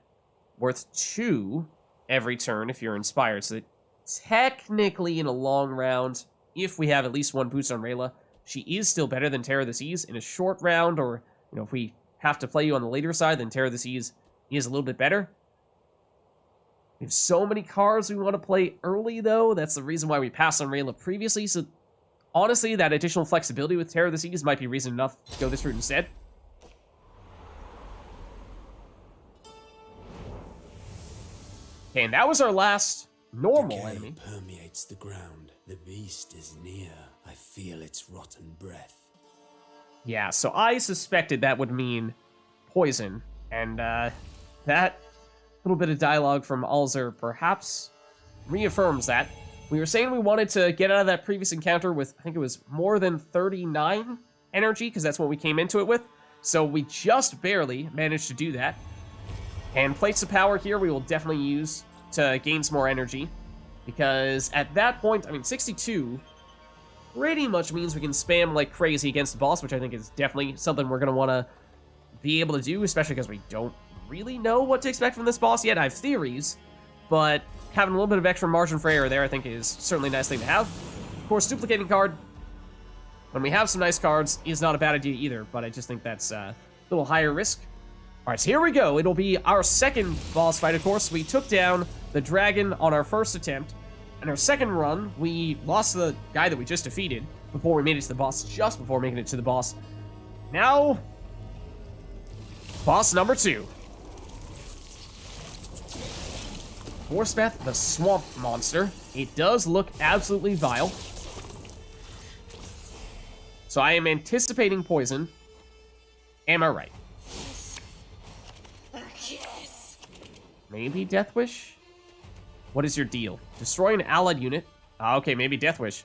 worth 2 every turn if you're inspired. So that technically, in a long round, if we have at least one boost on Rayla, she is still better than Terror of the Seas. In a short round, or, you know, if we have to play you on the later side, then Terror of the Seas is a little bit better. We have so many cards we want to play early, though. That's the reason why we passed on Rayla previously. So, honestly, that additional flexibility with Terror of the Seas might be reason enough to go this route instead. Okay, and that was our last normal Decay enemy. permeates the ground. The beast is near. I feel its rotten breath. Yeah, so I suspected that would mean poison, and that little bit of dialogue from Alzer perhaps reaffirms that. We were saying we wanted to get out of that previous encounter with, I think it was more than 39 energy, because that's what we came into it with. So we just barely managed to do that. And Plates of Power here we will definitely use to gain some more energy, because at that point, I mean, 62 pretty much means we can spam like crazy against the boss, which I think is definitely something we're going to want to be able to do, especially because we don't really know what to expect from this boss yet. I have theories, but having a little bit of extra margin for error there, I think, is certainly a nice thing to have. Of course, duplicating card, when we have some nice cards, is not a bad idea either, but I just think that's a little higher risk. All right, so here we go. It'll be our second boss fight, of course. We took down the dragon on our first attempt. In our second run, we lost the guy that we just defeated before we made it to the boss, just before making it to the boss. Now, boss number 2. Forcebeth, the swamp monster. It does look absolutely vile. So I am anticipating poison. Am I right? Yes. Maybe Death Wish? What is your deal? Destroy an allied unit. Okay, maybe Death Wish.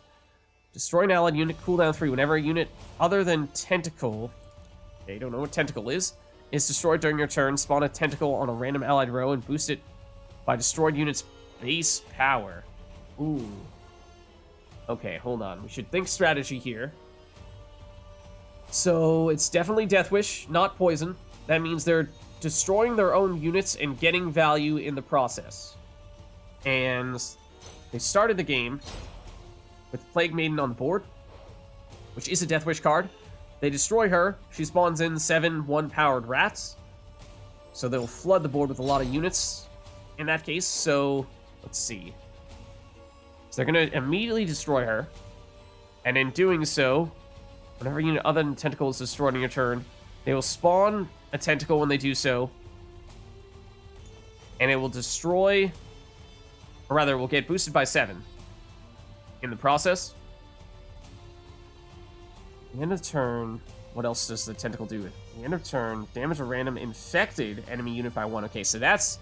Destroy an allied unit, cooldown 3. Whenever a unit other than Tentacle, okay, don't know what Tentacle is destroyed during your turn, spawn a Tentacle on a random allied row and boost it by destroyed unit's base power. Ooh. Okay, hold on. We should think strategy here. So, it's definitely Death Wish, not poison. That means they're destroying their own units and getting value in the process. And they started the game with Plague Maiden on the board, which is a Death Wish card. They destroy her. She spawns in 7 1-powered rats. So they'll flood the board with a lot of units in that case. So, let's see. So they're going to immediately destroy her. And in doing so, whenever a unit other than Tentacle is destroyed on your turn, they will spawn a Tentacle when they do so. And it will destroy... Or rather, it will get boosted by 7 in the process. At the end of turn, what else does the Tentacle do? At the end of turn, damage a random infected enemy unit by 1. Okay, so that's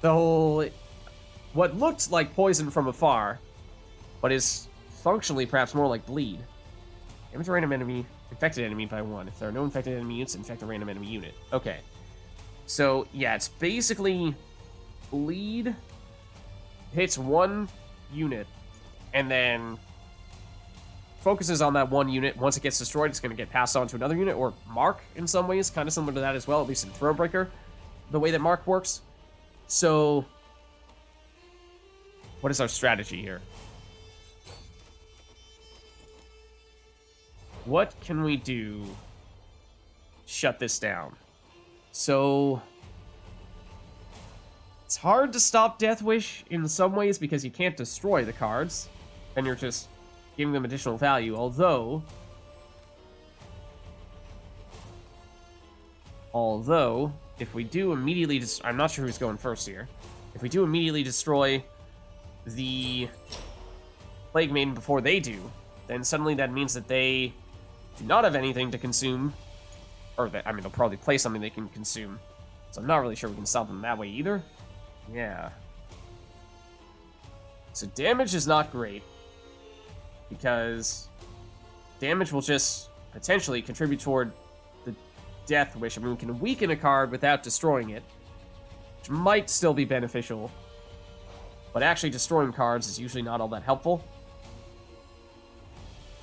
the whole... What looked like poison from afar, but is functionally perhaps more like bleed. Damage a random enemy infected enemy by 1. If there are no infected enemy units, infect a random enemy unit. Okay. So, yeah, it's basically bleed, hits 1 unit, and then focuses on that 1 unit. Once it gets destroyed, it's going to get passed on to another unit, or Mark in some ways, kind of similar to that as well, at least in Thronebreaker, the way that Mark works. So, what is our strategy here? What can we do? Shut this down. So, it's hard to stop Death Wish in some ways because you can't destroy the cards, and you're just giving them additional value. Although, if we do immediately I'm not sure who's going first here. If we do immediately destroy the Plague Maiden before they do, then suddenly that means that they do not have anything to consume, or that, I mean, they'll probably play something they can consume. So I'm not really sure we can stop them that way either. Yeah. So damage is not great, because damage will just potentially contribute toward the Death Wish. I mean, we can weaken a card without destroying it, which might still be beneficial, but actually destroying cards is usually not all that helpful.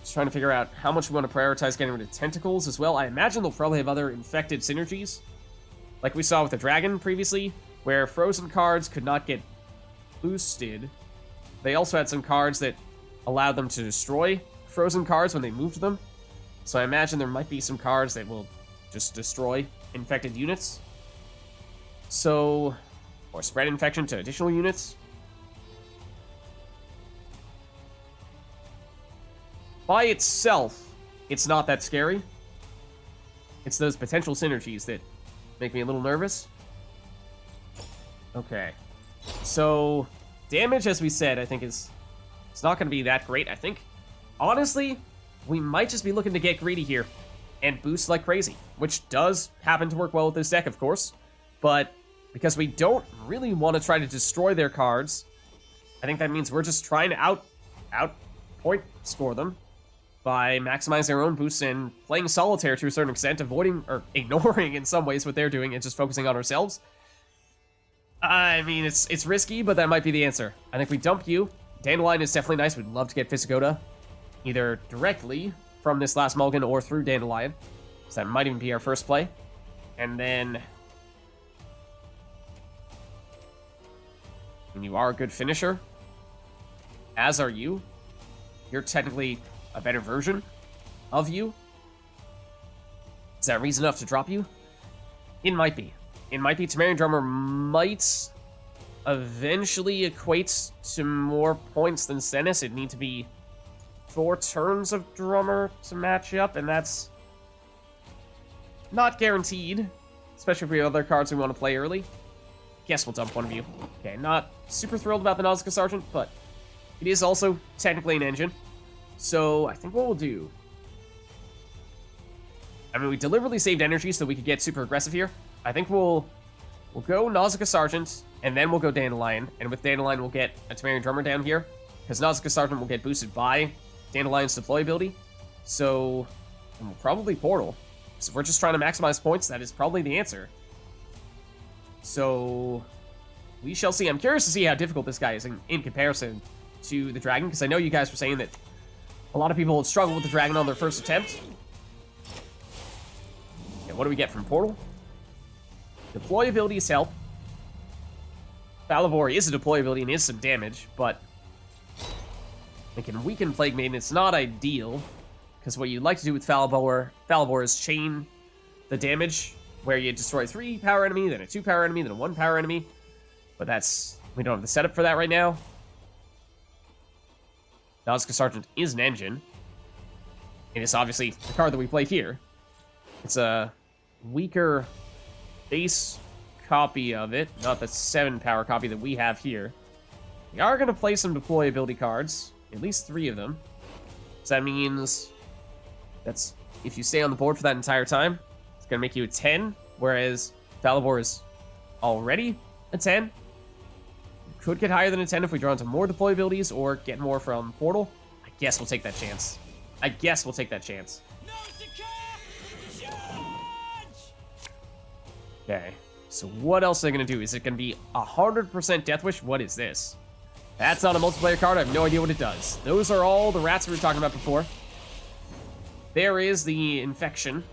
Just trying to figure out how much we want to prioritize getting rid of tentacles as well. I imagine they'll probably have other infected synergies, like we saw with the dragon previously, where frozen cards could not get boosted. They also had some cards that allowed them to destroy frozen cards when they moved them. So I imagine there might be some cards that will just destroy infected units. So, or spread infection to additional units. By itself, it's not that scary. It's those potential synergies that make me a little nervous. Okay. So, damage, as we said, I think it's not going to be that great, I think. Honestly, we might just be looking to get greedy here and boost like crazy, which does happen to work well with this deck, of course. But because we don't really want to try to destroy their cards, I think that means we're just trying to out point score them by maximizing our own boosts and playing solitaire to a certain extent, avoiding or ignoring in some ways what they're doing and just focusing on ourselves. I mean, it's risky, but that might be the answer. I think we dump you. Dandelion is definitely nice. We'd love to get Visigoda either directly from this last mulligan or through Dandelion. So that might even be our first play. And then, and you are a good finisher, as are you. You're technically a better version of you. Is that reason enough to drop you? It might be. It might be. Temerian Drummer might eventually equate to more points than Stennis. It'd need to be 4 turns of Drummer to match up, and that's not guaranteed, especially if we have other cards we want to play early. Guess we'll dump one of you. Okay, not super thrilled about the Nausicaa Sergeant, but it is also technically an engine. So I think what we'll do, I mean, we deliberately saved energy so we could get super aggressive here. I think we'll go Nausicaa Sergeant, and then we'll go Dandelion. And with Dandelion, we'll get a Temerian Drummer down here, because Nausicaa Sergeant will get boosted by Dandelion's deploy ability. So, and we'll probably Portal. So if we're just trying to maximize points, that is probably the answer. So, we shall see. I'm curious to see how difficult this guy is in comparison to the Dragon, because I know you guys were saying that a lot of people would struggle with the Dragon on their first attempt. Okay, what do we get from Portal? Deploy abilities help. Falivor is a deploy ability and is some damage, but it can weaken Plague Maiden. It's not ideal, because what you'd like to do with Falivor is chain the damage, where you destroy 3 power enemy, then a 2 power enemy, then a 1 power enemy. But we don't have the setup for that right now. Nausicaa Sergeant is an engine. And it's obviously the card that we played here. It's a weaker base copy of it, not the 7 power copy that we have here. We are going to play some deploy ability cards, at least 3 of them. So that means that's if you stay on the board for that entire time, it's going to make you a 10, whereas Falivor is already a 10. Could get higher than a 10 if we draw into more deploy abilities or get more from Portal. I guess we'll take that chance. No security! Okay. So what else are they going to do? Is it going to be 100% Death Wish? What is this? That's not a multiplayer card. I have no idea what it does. Those are all the rats we were talking about before. There is the infection.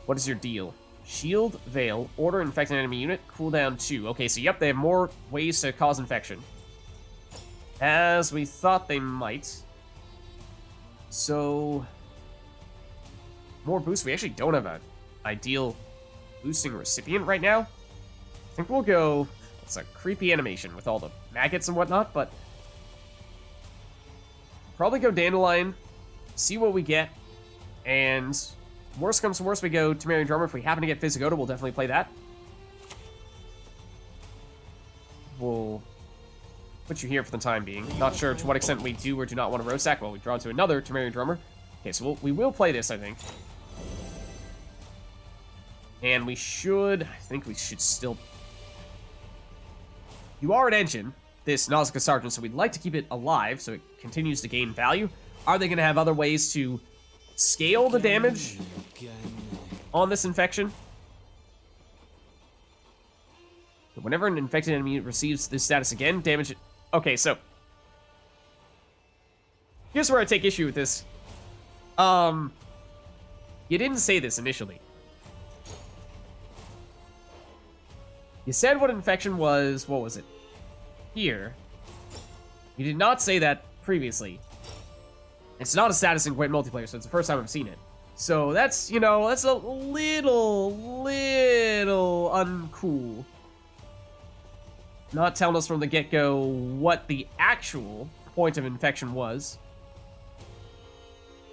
What is your deal? Shield, Veil, Order, Infect an enemy unit, cooldown 2. Okay, so yep, they have more ways to cause infection. As we thought they might. So... more boosts. We actually don't have an ideal boosting recipient right now. I think we'll go... it's a creepy animation with all the maggots and whatnot, but... probably go Dandelion, see what we get, and... worst comes to worst, we go Temerian Drummer. If we happen to get Physigoda, we'll definitely play that. We'll put you here for the time being. Not sure to what extent we do or do not want to roast sack. Well, we draw to another Temerian Drummer. Okay, so we will play this, I think. And we should... I think we should still... you are an engine, this Nausicaa Sergeant, so we'd like to keep it alive so it continues to gain value. Are they going to have other ways to scale the damage on this infection? Whenever an infected enemy receives this status again, damage it... okay, so... here's where I take issue with this. You didn't say this initially. You said what infection was... what was it? Here. You did not say that previously. It's not a status in Gwent multiplayer, so it's the first time I've seen it. So that's, you know, that's a little uncool. Not telling us from the get-go what the actual point of infection was.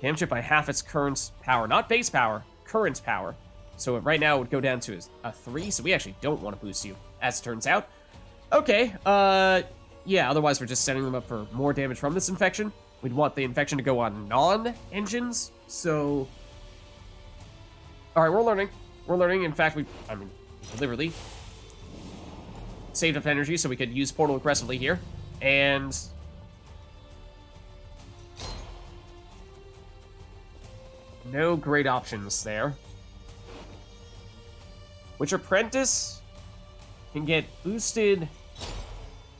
Damage it by half its current power. Not base power, current power. So right now it would go down to a 3, so we actually don't want to boost you, as it turns out. Okay, yeah, otherwise we're just setting them up for more damage from this infection. We'd want the infection to go on non-engines, so... alright, we're learning. We're learning. In fact, we deliberately saved up energy so we could use Portal aggressively here. And... no great options there. Which Apprentice can get boosted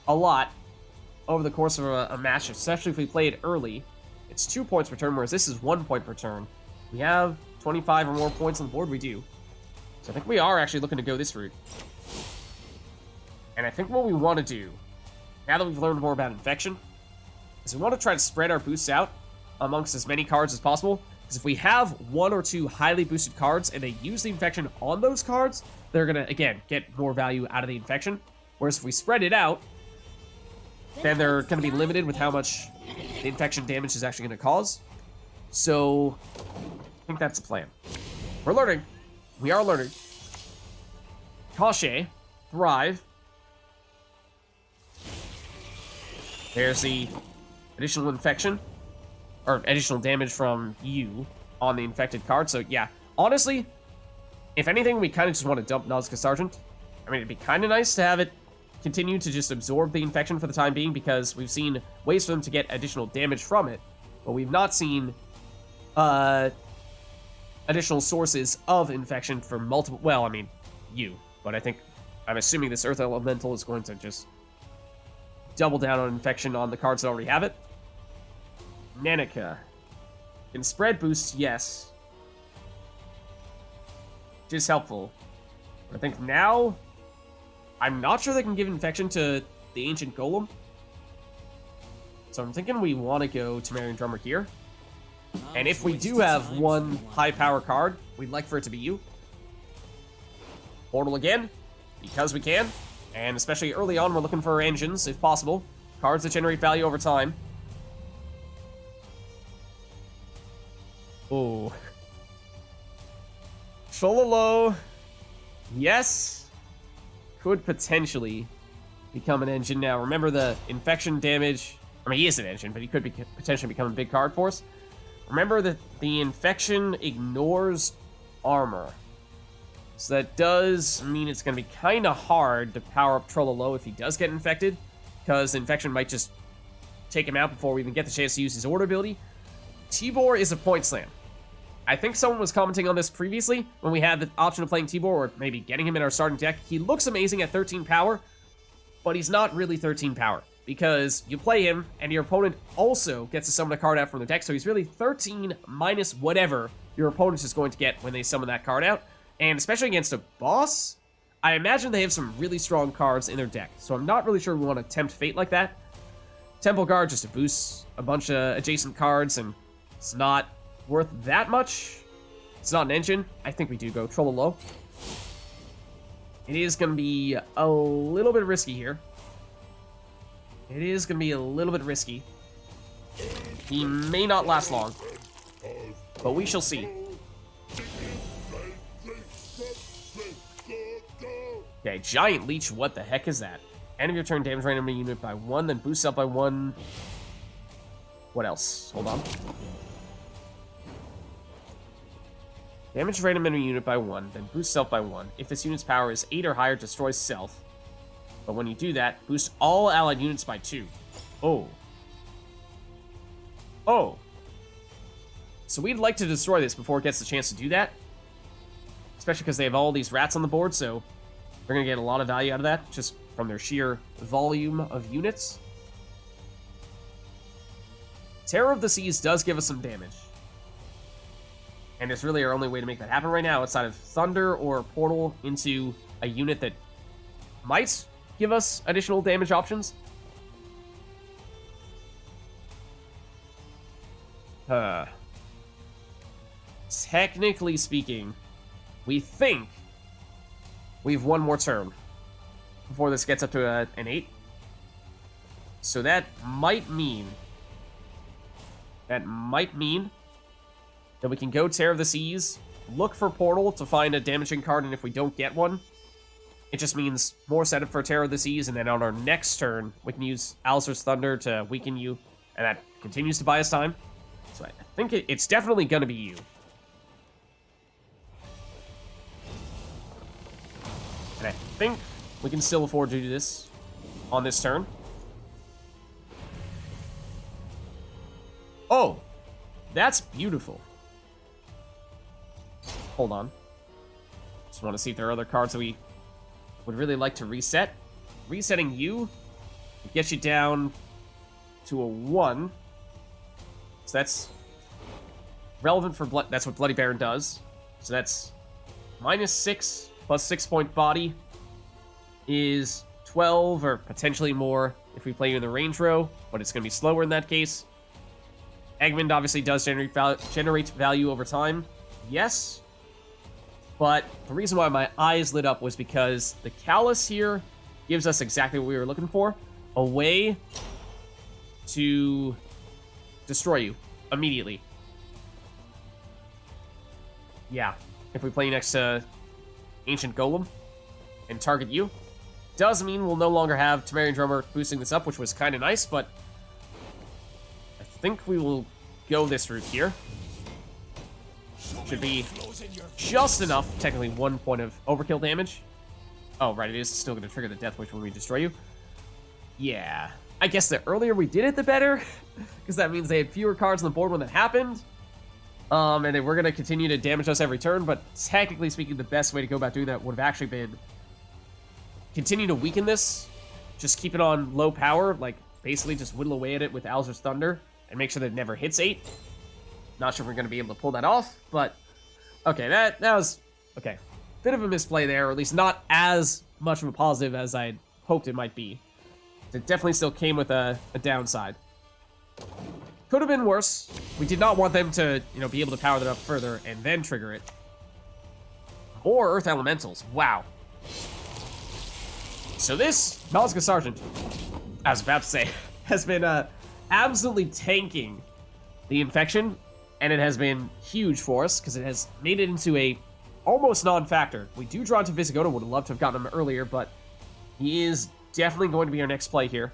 a lot over the course of a match, especially if we play it early. It's 2 points per turn, whereas this is 1 point per turn. We have 25 or more points on the board, we do. So I think we are actually looking to go this route. And I think what we want to do, now that we've learned more about Infection, is we want to try to spread our boosts out amongst as many cards as possible. Because if we have 1 or 2 highly boosted cards and they use the Infection on those cards, they're going to, again, get more value out of the Infection. Whereas if we spread it out, then they're going to be limited with how much the Infection damage is actually going to cause. So, I think that's the plan. We're learning. We are learning. Cache, Thrive. There's the additional Infection. Or additional damage from you on the infected card. So, yeah. Honestly, if anything, we kind of just want to dump Nausicaa Sergeant. I mean, it'd be kind of nice to have it continue to just absorb the infection for the time being, because we've seen ways for them to get additional damage from it, but we've not seen additional sources of infection for multiple... well, I mean, you. But I'm assuming this Earth Elemental is going to just double down on infection on the cards that already have it. Nekker. Can spread boost, yes. Which is helpful. But I think now... I'm not sure they can give infection to the Ancient Golem. So I'm thinking we want to go Temerian Drummer here. And if we do have one high power card, we'd like for it to be you. Portal again, because we can. And especially early on, we're looking for engines, if possible. Cards that generate value over time. Oh. Chololo. Yes. Could potentially become an engine now. Remember the infection damage. I mean, he is an engine, but he could potentially become a big card for us. Remember that the infection ignores armor. So that does mean it's going to be kind of hard to power up Trololo if he does get infected, because the infection might just take him out before we even get the chance to use his order ability. Tibor is a point slam. I think someone was commenting on this previously when we had the option of playing Tibor or maybe getting him in our starting deck. He looks amazing at 13 power, but he's not really 13 power because you play him and your opponent also gets to summon a card out from the deck. So he's really 13 minus whatever your opponent is going to get when they summon that card out. And especially against a boss, I imagine they have some really strong cards in their deck. So I'm not really sure we want to tempt fate like that. Temple Guard just to boost a bunch of adjacent cards, and it's not worth that much. It's not an engine. I think we do go Troll Low. It is going to be a little bit risky here. It is going to be a little bit risky. He may not last long, but we shall see. Okay, Giant Leech, what the heck is that? End of your turn, damage random unit by 1, then boosts up by 1. What else? Hold on. Damage random enemy unit by 1, then boost self by 1. If this unit's power is 8 or higher, destroys self. But when you do that, boost all allied units by 2. Oh. Oh. So we'd like to destroy this before it gets the chance to do that. Especially because they have all these rats on the board, so we're going to get a lot of value out of that, just from their sheer volume of units. Terror of the Seas does give us some damage. And it's really our only way to make that happen right now, outside of Thunder or Portal into a unit that might give us additional damage options. Technically speaking, we think we've one more turn before this gets up to an 8. So that might mean that we can go Terror of the Seas, look for Portal to find a damaging card, and if we don't get one, it just means more setup for Terror of the Seas, and then on our next turn, we can use Alzur's Thunder to weaken you, and that continues to buy us time. So I think it's definitely going to be you. And I think we can still afford to do this on this turn. Oh, that's beautiful. Hold on. Just want to see if there are other cards that we would really like to reset. Resetting you gets you down to a 1. So that's relevant for blood. That's what Bloody Baron does. So that's -6 plus 6-point body is 12 or potentially more if we play you in the range row, but it's going to be slower in that case. Eggman obviously does generate value over time. Yes. But the reason why my eyes lit up was because the Callus here gives us exactly what we were looking for. A way to destroy you immediately. Yeah. If we play next to Ancient Golem and target you. Does mean we'll no longer have Temerian Drummer boosting this up, which was kind of nice, but I think we will go this route here. Should be just enough, technically 1 point of overkill damage. Oh, right, it is still going to trigger the Death Wish when we destroy you. Yeah, I guess the earlier we did it, the better, because that means they had fewer cards on the board when that happened. And then we're going to continue to damage us every turn, but technically speaking, the best way to go about doing that would have actually been continue to weaken this, just keep it on low power, like basically just whittle away at it with Alzur's Thunder, and make sure that it never hits 8. Not sure if we're going to be able to pull that off, but okay, that was, okay. Bit of a misplay there, or at least not as much of a positive as I hoped it might be. It definitely still came with a downside. Could have been worse. We did not want them to, be able to power that up further and then trigger it. Or Earth Elementals. Wow. So this Nausicaa Sergeant, I was about to say, has been absolutely tanking the infection, and it has been huge for us because it has made it into a almost non-factor. We do draw into Visigoda. Would have loved to have gotten him earlier, but he is definitely going to be our next play here.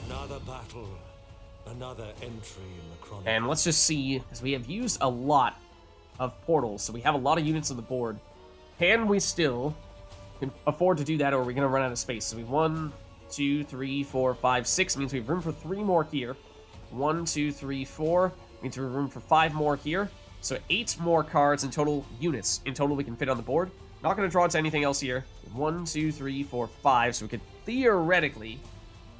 Another battle, another entry in the chronicle. And let's just see, because we have used a lot of portals, so we have a lot of units on the board. Can we still afford to do that, or are we going to run out of space? So we have 1, 2, 3, 4, 5, 6. Means we have room for 3 more here. 1, 2, 3, 4. Means we have room for 5 more here. So 8 more cards in total, units in total we can fit on the board. Not going to draw to anything else here. 1, 2, 3, 4, 5. So we could theoretically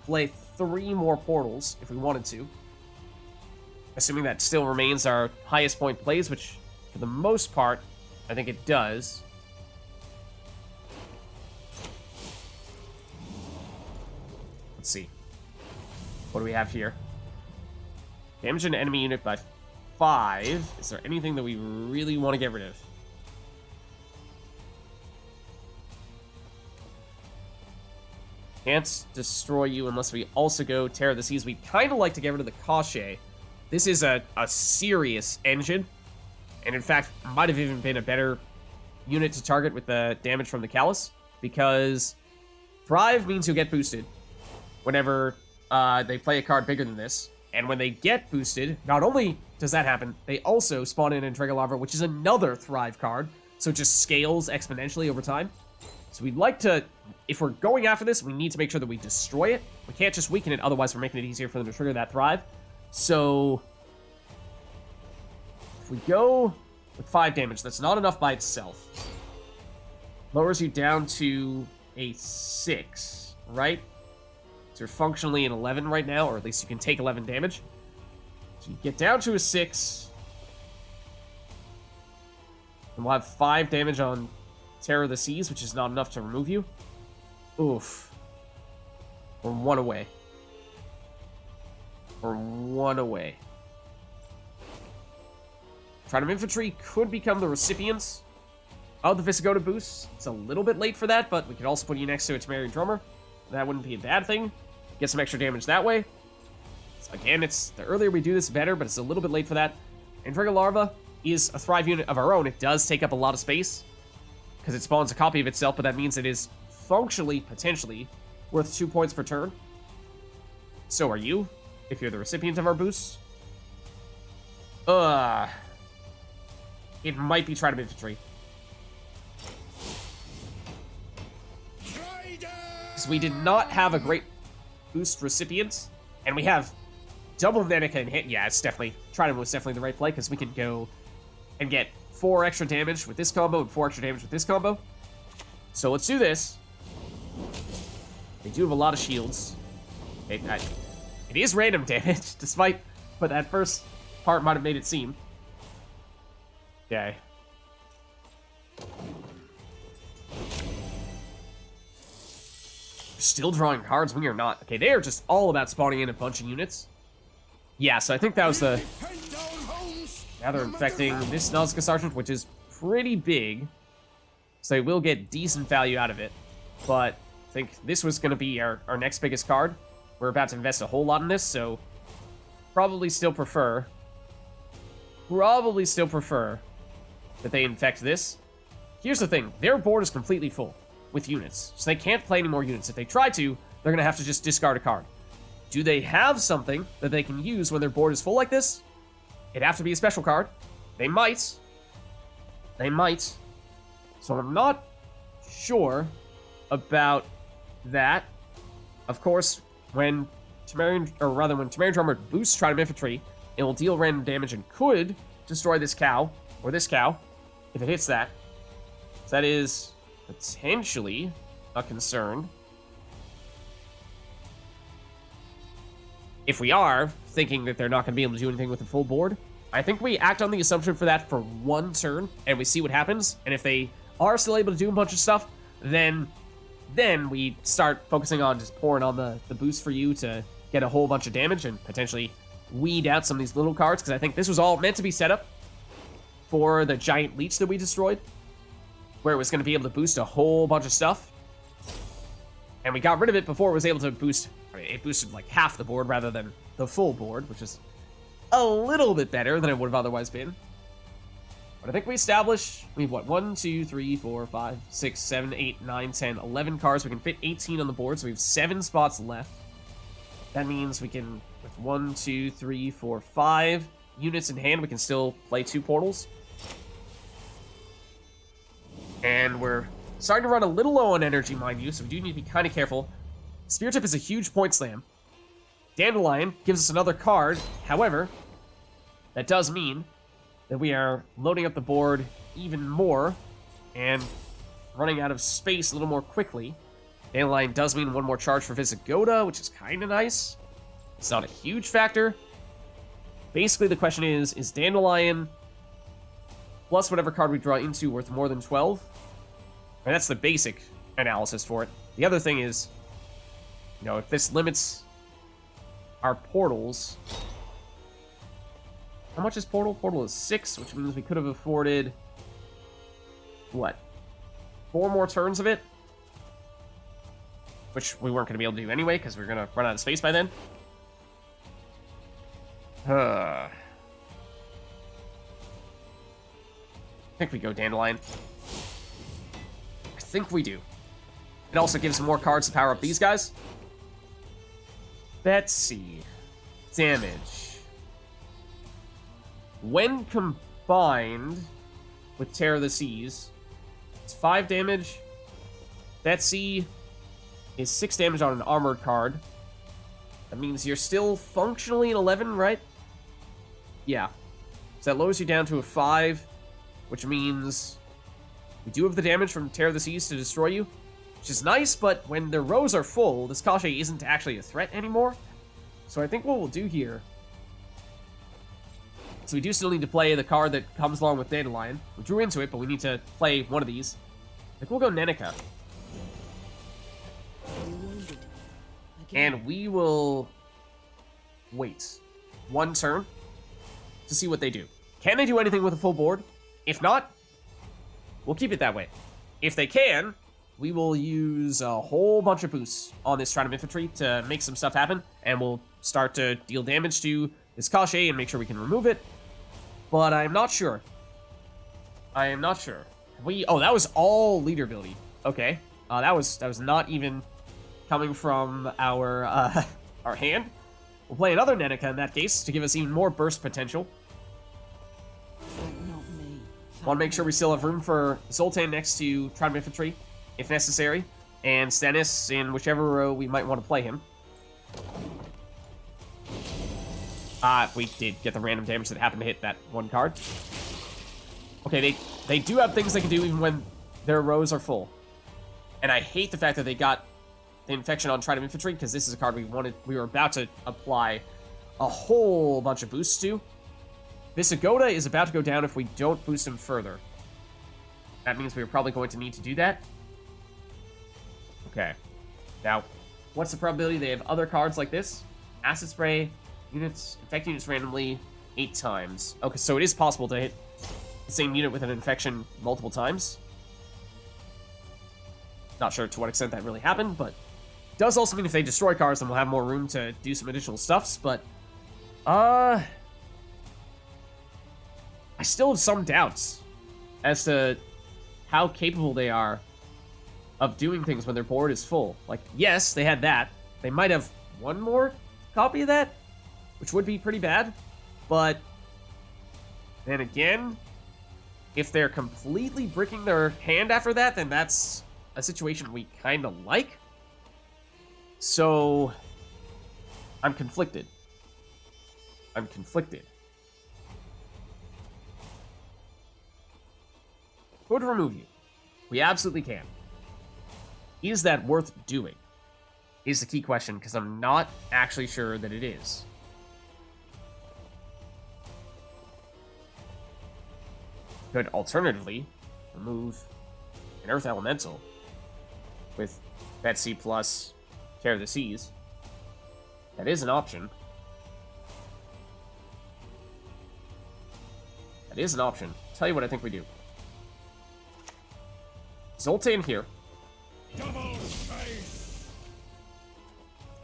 play 3 more portals if we wanted to. Assuming that still remains our highest point plays, which for the most part, I think it does. Let's see. What do we have here? Damage an enemy unit by 5. Is there anything that we really want to get rid of? Can't destroy you unless we also go Terror of the Seas. We kind of like to get rid of the Cachet. This is a serious engine. And in fact, might have even been a better unit to target with the damage from the Callus. Because Thrive means you'll get boosted whenever they play a card bigger than this. And when they get boosted, not only does that happen, they also spawn in Entrega Larva, which is another Thrive card. So it just scales exponentially over time. So we'd like to, if we're going after this, we need to make sure that we destroy it. We can't just weaken it, otherwise we're making it easier for them to trigger that Thrive. So if we go with 5 damage, that's not enough by itself. Lowers you down to a 6, right? So you're functionally an 11 right now, or at least you can take 11 damage. So you get down to a 6. And we'll have 5 damage on Terror of the Seas, which is not enough to remove you. Oof. We're 1 away. We're 1 away. Trident Infantry could become the recipients of the Visigoda boost. It's a little bit late for that, but we could also put you next to a Temerian Drummer. That wouldn't be a bad thing. Get some extra damage that way. So again, it's the earlier we do this, better, but it's a little bit late for that. Entrega Larva is a Thrive unit of our own. It does take up a lot of space because it spawns a copy of itself, but that means it is functionally, potentially, worth 2 points per turn. So are you, if you're the recipient of our boost. It might be Trident Infantry. Because we did not have a great boost recipient, and we have double Nekker in hit. Yeah, it's definitely, Trident was definitely the right play, because we could go and get 4 extra damage with this combo and 4 extra damage with this combo. So let's do this. They do have a lot of shields. It is random damage, despite what that first part might have made it seem. Okay. Still drawing cards when you're not. Okay, they are just all about spawning in a bunch of units. Yeah, so I think that was the... Now they're infecting this Nazca Sergeant, which is pretty big. So they will get decent value out of it. But I think this was going to be our next biggest card. We're about to invest a whole lot in this, so probably still prefer that they infect this. Here's the thing. Their board is completely full with units, so they can't play any more units. If they try to, they're going to have to just discard a card. Do they have something that they can use when their board is full like this? It'd have to be a special card. They might. They might. So I'm not sure about that. Of course, when Temerian Drummer boosts Trident Infantry, it will deal random damage and could destroy this cow, or this cow, if it hits that. So that is potentially a concern. If we are thinking that they're not going to be able to do anything with the full board, I think we act on the assumption for that for 1 turn, and we see what happens. And if they are still able to do a bunch of stuff, then we start focusing on just pouring on the boost for you to get a whole bunch of damage and potentially weed out some of these little cards, because I think this was all meant to be set up for the giant leech that we destroyed, where it was going to be able to boost a whole bunch of stuff. And we got rid of it before it was able to boost. I mean, it boosted like half the board rather than the full board, which is a little bit better than it would have otherwise been. But I think we established, we have what, 1, 2, 3, 4, 5, 6, 7, 8, 9, 10, 11 cards. We can fit 18 on the board, so we have 7 spots left. That means we can, with 1, 2, 3, 4, 5 units in hand, we can still play 2 portals. And we're starting to run a little low on energy, mind you, so we do need to be kind of careful. Spear Tip is a huge point slam. Dandelion gives us another card. However, That does mean that we are loading up the board even more and running out of space a little more quickly. Dandelion does mean one more charge for Visigoda, which is kind of nice. It's not a huge factor. Basically, the question is Dandelion plus whatever card we draw into worth more than 12? And that's the basic analysis for it. The other thing is, you know, if this limits our portals... How much is portal? Portal is 6, which means we could have afforded... What? 4 more turns of it? Which we weren't going to be able to do anyway, because we were going to run out of space by then. I think we go Dandelion. I think we do. It also gives more cards to power up these guys. Let's see. Damage. When combined with Tear of the Seas, it's 5 damage. Betsy is 6 damage on an armored card. That means you're still functionally an 11, right? Yeah. So that lowers you down to a 5, which means we do have the damage from Tear of the Seas to destroy you, which is nice, but when their rows are full, this Kashe isn't actually a threat anymore. So I think what we'll do here... So we do still need to play the card that comes along with Dandelion. We drew into it, but we need to play one of these. I think we'll go Nekker. And we will wait 1 turn to see what they do. Can they do anything with a full board? If not, we'll keep it that way. If they can, we will use a whole bunch of boosts on this Trident Infantry to make some stuff happen, and we'll start to deal damage to this Kashe and make sure we can remove it. But I'm not sure. I am not sure. Oh, that was all leader ability. Okay. That was not even coming from our our hand. We'll play another Nenika in that case to give us even more burst potential. Want to make sure we still have room for Zoltan next to Trident Infantry, if necessary, and Stennis in whichever row we might want to play him. We did get the random damage that happened to hit that one card. Okay, they do have things they can do even when their rows are full. And I hate the fact that they got the infection on Trident Infantry, because this is a card we were about to apply a whole bunch of boosts to. Visigoda is about to go down if we don't boost him further. That means we're probably going to need to do that. Okay. Now, what's the probability they have other cards like this? Acid Spray, units, infect units randomly 8 times. Okay, so it is possible to hit the same unit with an infection multiple times. Not sure to what extent that really happened, but it does also mean if they destroy cards, then we'll have more room to do some additional stuffs, but I still have some doubts as to how capable they are of doing things when their board is full. Like, yes, they had that. They might have one more copy of that, which would be pretty bad. But then again, if they're completely bricking their hand after that, then that's a situation we kind of like. So, I'm conflicted. Could remove you. We absolutely can. Is that worth doing? Is the key question, because I'm not actually sure that it is. Could alternatively remove an Earth Elemental with Betsy plus Tear of the Seas. That is an option. Tell you what I think we do. Zoltan here. Double face.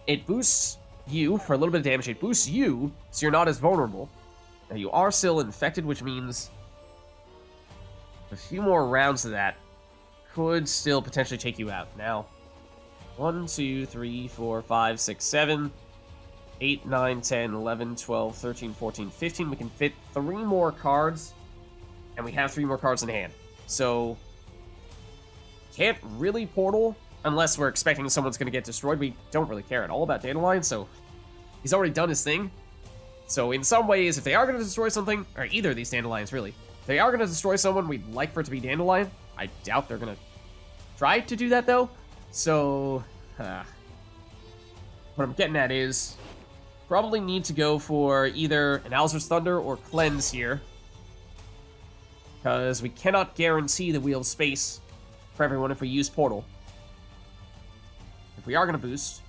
It boosts you for a little bit of damage. It boosts you, so you're not as vulnerable. Now, you are still infected, which means a few more rounds of that could still potentially take you out. Now, 1, 2, 3, 4, 5, 6, 7, 8, 9, 10, 11, 12, 13, 14, 15. We can fit 3 more cards, and we have 3 more cards in hand. So, can't really portal unless we're expecting someone's going to get destroyed. We don't really care at all about Dandelion, so he's already done his thing. So in some ways, if they are going to destroy something, or either of these dandelions really, if they are going to destroy someone, we'd like for it to be dandelion. I doubt they're going to try to do that though. So what I'm getting at is probably need to go for either an Alzur's Thunder or Cleanse here, because we cannot guarantee that we'll have space for everyone if we use Portal. If we are going to boost,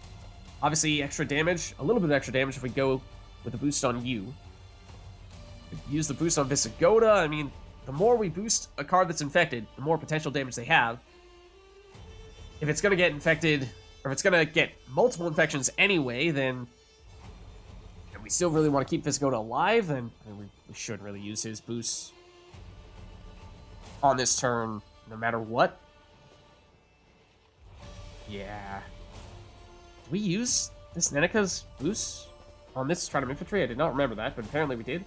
obviously extra damage, a little bit of extra damage if we go with a boost on you. Use the boost on Visigoda. I mean, the more we boost a card that's infected, the more potential damage they have. If it's going to get infected, or if it's going to get multiple infections anyway, then and we still really want to keep Visigoda alive, then I mean, we should really use his boosts on this turn, no matter what. Yeah. Did we use this Neneka's boost on this Trident Infantry? I did not remember that, but apparently we did.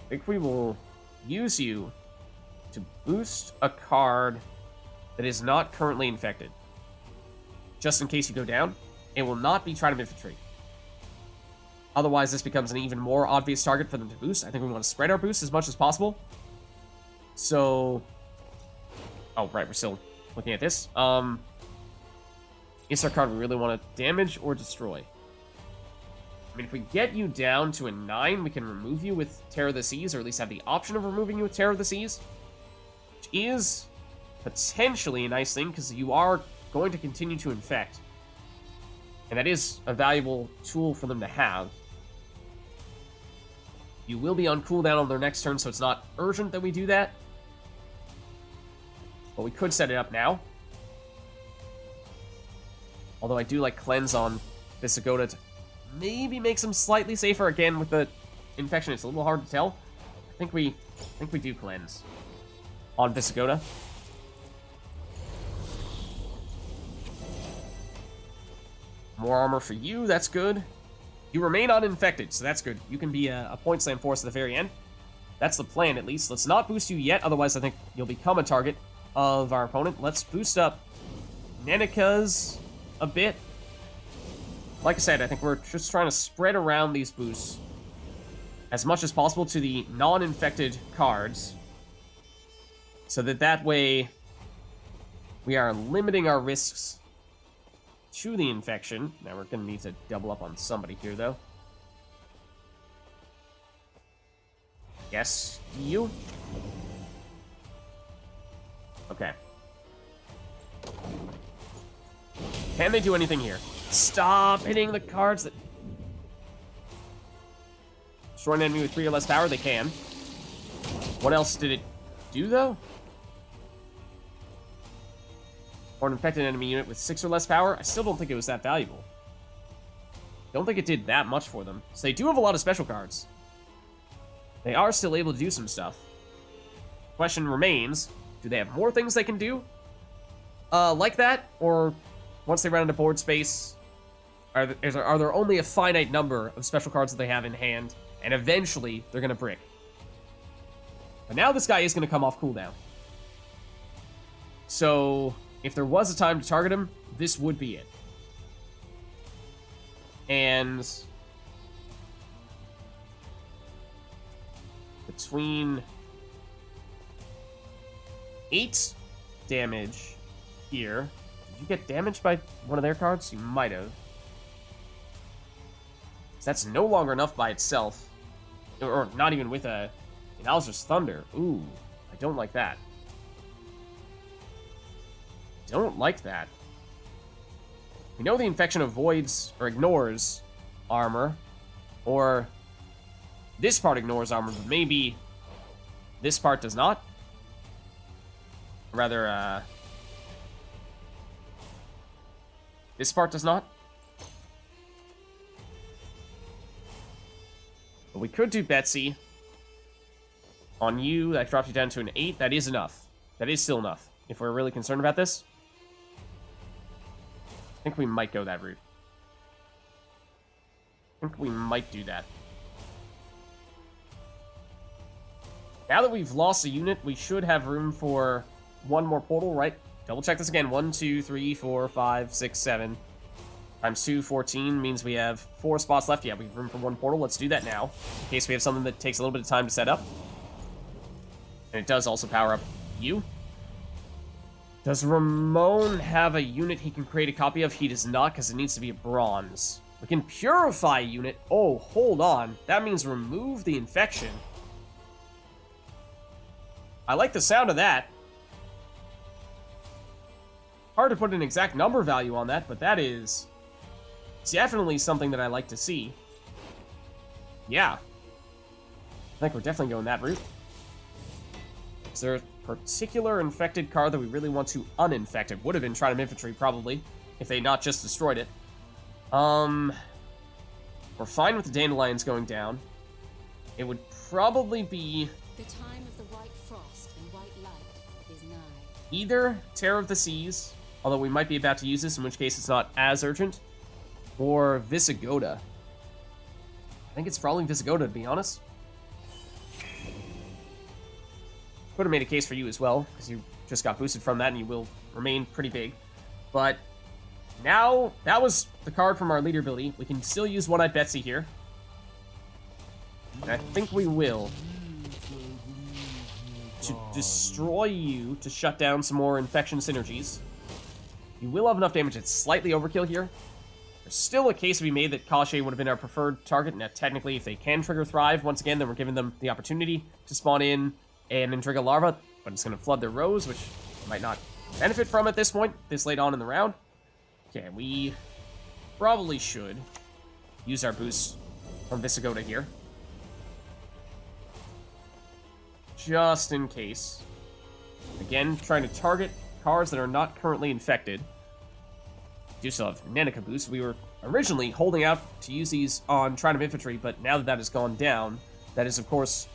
I think we will use you to boost a card that is not currently infected. Just in case you go down, it will not be Trident Infantry. Otherwise, this becomes an even more obvious target for them to boost. I think we want to spread our boosts as much as possible. So... oh, right, we're still looking at this. Is our card we really want to damage or destroy? I mean, if we get you down to a 9, we can remove you with Terror of the Seas, or at least have the option of removing you with Terror of the Seas. Which is potentially a nice thing, because you are going to continue to infect. And that is a valuable tool for them to have. You will be on cooldown on their next turn, so it's not urgent that we do that. But we could set it up now. Although I do like Cleanse on Visigoda to maybe makes them slightly safer. Again, with the infection, it's a little hard to tell. I think we do Cleanse on Visigoda. More armor for you, that's good. You remain uninfected, so that's good. You can be a point slam force at the very end. That's the plan, at least. Let's not boost you yet, otherwise I think you'll become a target of our opponent. Let's boost up Nenneka's a bit. Like I said, I think we're just trying to spread around these boosts as much as possible to the non-infected cards, so that way we are limiting our risks to the infection. Now we're going to need to double up on somebody here, though. Yes, you. Okay. Can they do anything here? Stop hitting the cards that... destroy an enemy with 3 or less power? They can. What else did it do, though? Or an infected enemy unit with 6 or less power? I still don't think it was that valuable. Don't think it did that much for them. So they do have a lot of special cards. They are still able to do some stuff. Question remains, do they have more things they can do? Like that? Or once they run into board space, are there only a finite number of special cards that they have in hand, and eventually they're going to brick? But now this guy is going to come off cooldown. So if there was a time to target him, this would be it. And between 8 damage here. Did you get damaged by one of their cards? You might have. That's no longer enough by itself. Or not even with an Alzur's Thunder. Ooh, I don't like that. Don't like that. We know the infection avoids or ignores armor. Or this part ignores armor, but maybe this part does not. Or rather, this part does not. But we could do Betsy on you. That drops you down to an 8. That is enough. That is still enough. If we're really concerned about this, I think we might go that route. I think we might do that. Now that we've lost a unit, we should have room for one more portal, right? Double check this again. 1, 2, 3, 4, 5, 6, 7. Times 2, 14 means we have 4 spots left. Yeah, we have room for 1 portal. Let's do that now, in case we have something that takes a little bit of time to set up. And it does also power up you. Does Ramon have a unit he can create a copy of? He does not, because it needs to be a bronze. We can purify a unit. Oh, hold on. That means remove the infection. I like the sound of that. Hard to put an exact number value on that, but that is definitely something that I like to see. Yeah. I think we're definitely going that route. Is there a particular infected card that we really want to uninfect? It would have been Trident Infantry, probably, if they not just destroyed it. We're fine with the Dandelions going down. It would probably be The time of the white frost and white light is nigh. either Terror of the Seas, although we might be about to use this, in which case it's not as urgent, or Visigoda. I think it's probably Visigoda, to be honest. Could have made a case for you as well, because you just got boosted from that and you will remain pretty big. But now, that was the card from our leader ability. We can still use One-Eyed Betsy here. And I think we will. To destroy you, to shut down some more infection synergies. You will have enough damage. It's slightly overkill here. There's still a case to be made that Kalashe would have been our preferred target. Now, technically, if they can trigger Thrive, once again, then we're giving them the opportunity to spawn in an Intriga Larva, but it's going to flood their rows, which might not benefit from at this point, this late on in the round. Okay, we probably should use our boost from Visigoda here. Just in case. Again, trying to target cards that are not currently infected. We do still have Nekker boost. We were originally holding out to use these on Trident Infantry, but now that that has gone down, that is, of course,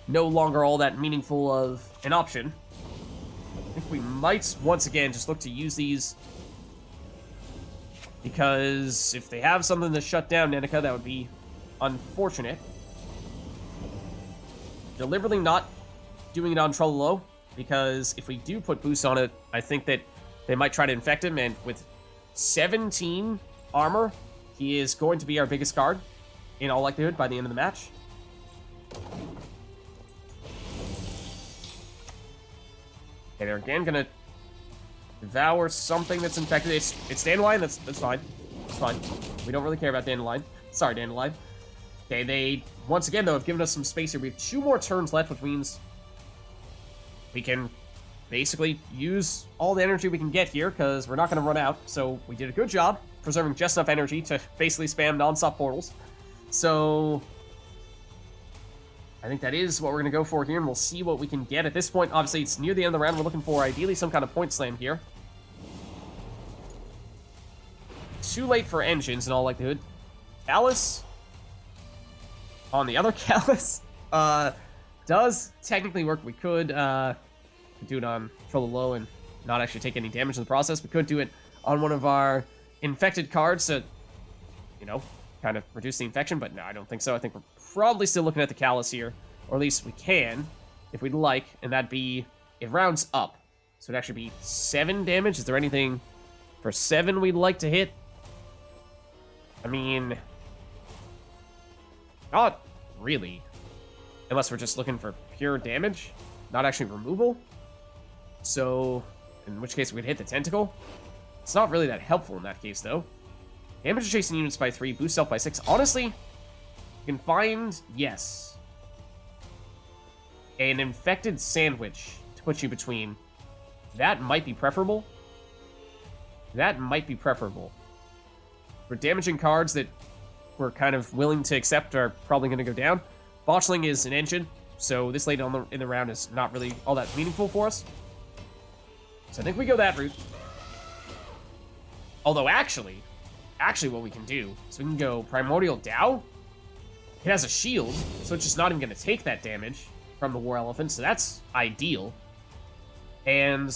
no longer all that meaningful of an option. I think we might, once again, just look to use these, because if they have something to shut down Nekker, that would be unfortunate. Deliberately not doing it on Trololo, because if we do put boosts on it, I think that they might try to infect him, and with 17 armor, he is going to be our biggest card, in all likelihood, by the end of the match. Okay, they're again gonna devour something that's infected. It's Dandelion, that's fine. It's fine. We don't really care about Dandelion. Sorry, Dandelion. Okay, they, once again, though, have given us some space here. We have 2 more turns left, which means we can basically use all the energy we can get here, because we're not going to run out. So we did a good job preserving just enough energy to basically spam non-stop portals. So I think that is what we're going to go for here, and we'll see what we can get. At this point, obviously, it's near the end of the round. We're looking for, ideally, some kind of point slam here. Too late for engines, in all likelihood. Alice, on the other Callus, does technically work. We could do it on Trololo and not actually take any damage in the process. We could do it on one of our infected cards to, you know, kind of reduce the infection, but no, I don't think so. I think we're probably still looking at the Callus here, or at least we can, if we'd like, and that'd be, it rounds up. So it'd actually be 7 damage. Is there anything for 7 we'd like to hit? I mean, not really. Unless we're just looking for pure damage, not actually removal. So, in which case we'd hit the tentacle. It's not really that helpful in that case, though. Damage chasing units by 3, boost self by 6. Honestly, you can find, yes, an infected sandwich to put you between. That might be preferable. That might be preferable. For damaging cards that we're kind of willing to accept are probably going to go down. Botchling is an engine, so this late on in the round is not really all that meaningful for us. So I think we go that route. Although actually what we can do is we can go Primordial Dow. It has a shield, so it's just not even going to take that damage from the War Elephant, so that's ideal. And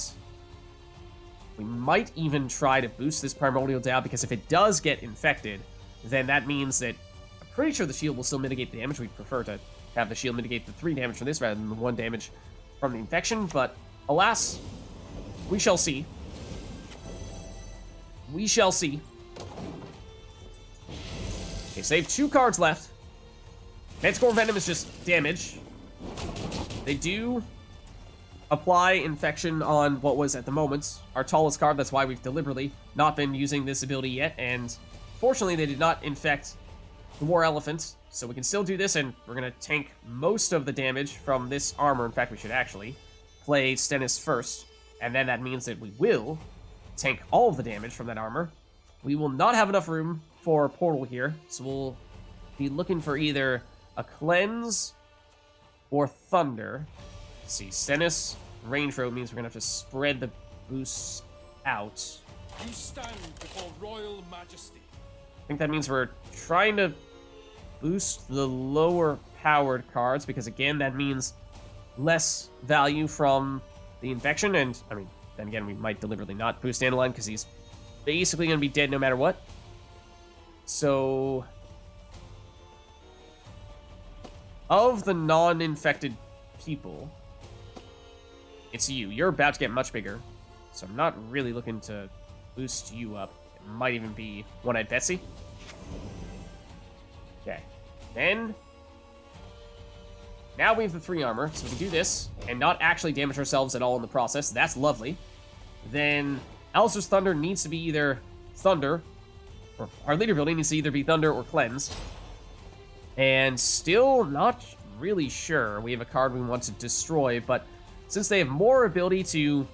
we might even try to boost this Primordial Dow, because if it does get infected, then that means that I'm pretty sure the shield will still mitigate the damage. We'd prefer to have the shield mitigate the 3 damage from this rather than the 1 damage from the infection, but alas, we shall see. We shall see. Okay, so they have 2 cards left. Manticore Venom is just damage. They do apply infection on what was, at the moment, our tallest card. That's why we've deliberately not been using this ability yet. And fortunately, they did not infect the War Elephant. So we can still do this, and we're going to tank most of the damage from this armor. In fact, we should actually play Stennis first. And then that means that we will tank all of the damage from that armor. We will not have enough room for Portal here. So we'll be looking for either a Cleanse or Thunder. Let's see, Stennis Range Road means we're going to have to spread the boosts out. You stand before royal majesty. I think that means we're trying to boost the lower powered cards, because again, that means less value from the infection, and I mean, then again, we might deliberately not boost Dandelion because he's basically going to be dead no matter what. So, of the non-infected people, it's you. You're about to get much bigger, so I'm not really looking to boost you up. It might even be One-Eyed Betsy. Okay. Then, now we have the 3 armor, so we can do this and not actually damage ourselves at all in the process. That's lovely. Then, Alistair's Thunder needs to be either Thunder, or our leader ability needs to either be Thunder or Cleanse. And still not really sure. We have a card we want to destroy, but since they have more ability to...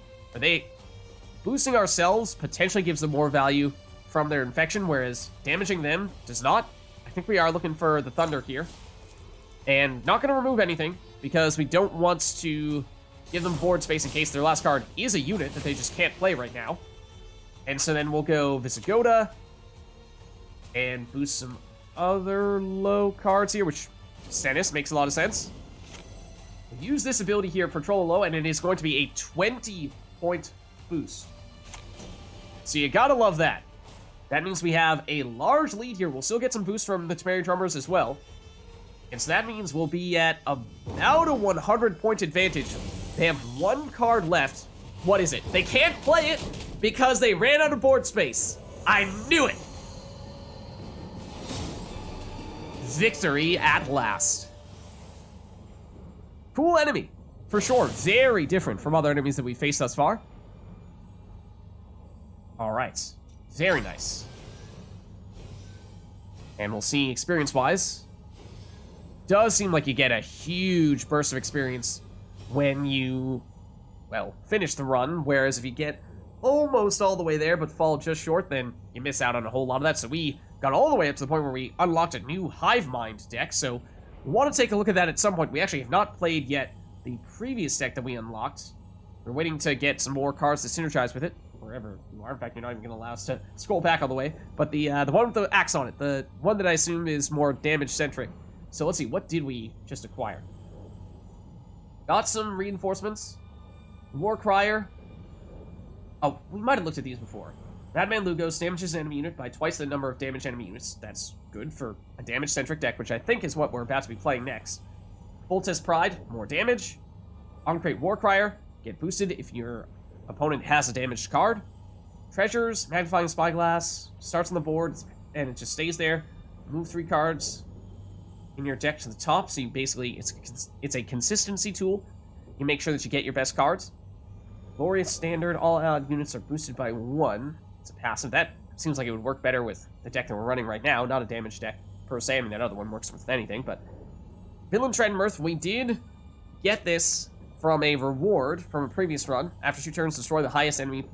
boosting ourselves potentially gives them more value from their infection, whereas damaging them does not. I think we are looking for the Thunder here. And not going to remove anything, because we don't want to give them board space in case their last card is a unit that they just can't play right now. And so then we'll go Visigoda and boost some other low cards here, which Stennis makes a lot of sense. We'll use this ability here for Troll Low, and it is going to be a 20-point boost. So you gotta love that. That means we have a large lead here. We'll still get some boost from the Temeri Drummers as well. And so that means we'll be at about a 100-point advantage. They have 1 card left. What is it? They can't play it because they ran out of board space. I knew it! Victory at last. Cool enemy, for sure. Very different from other enemies that we've faced thus far. Alright. Very nice. And we'll see experience-wise. Does seem like you get a huge burst of experience when you, well, finish the run, whereas if you get almost all the way there but fall just short, then you miss out on a whole lot of that. So we got all the way up to the point where we unlocked a new Hive Mind deck, so we want to take a look at that at some point. We actually have not played yet the previous deck that we unlocked. We're waiting to get some more cards to synergize with it, wherever you are. In fact, you're not even going to allow us to scroll back all the way. But the one with the axe on it, the one that I assume is more damage-centric. So let's see, what did we just acquire? Got some reinforcements. War Crier. Oh, we might have looked at these before. Madman Lugos damages an enemy unit by twice the number of damaged enemy units. That's good for a damage-centric deck, which I think is what we're about to be playing next. Voltes Pride, more damage. Uncrate War Crier, get boosted if your opponent has a damaged card. Treasures, Magnifying Spyglass, starts on the board, and it just stays there. Move 3 cards in your deck to the top, so you basically, it's a consistency tool. You make sure that you get your best cards. Glorious Standard, all allied units are boosted by 1. It's a passive. That seems like it would work better with the deck that we're running right now, not a damage deck per se. I mean, that other one works with anything, but Villain Trenmirth, we did get this from a reward from a previous run. After 2 turns, destroy the highest enemy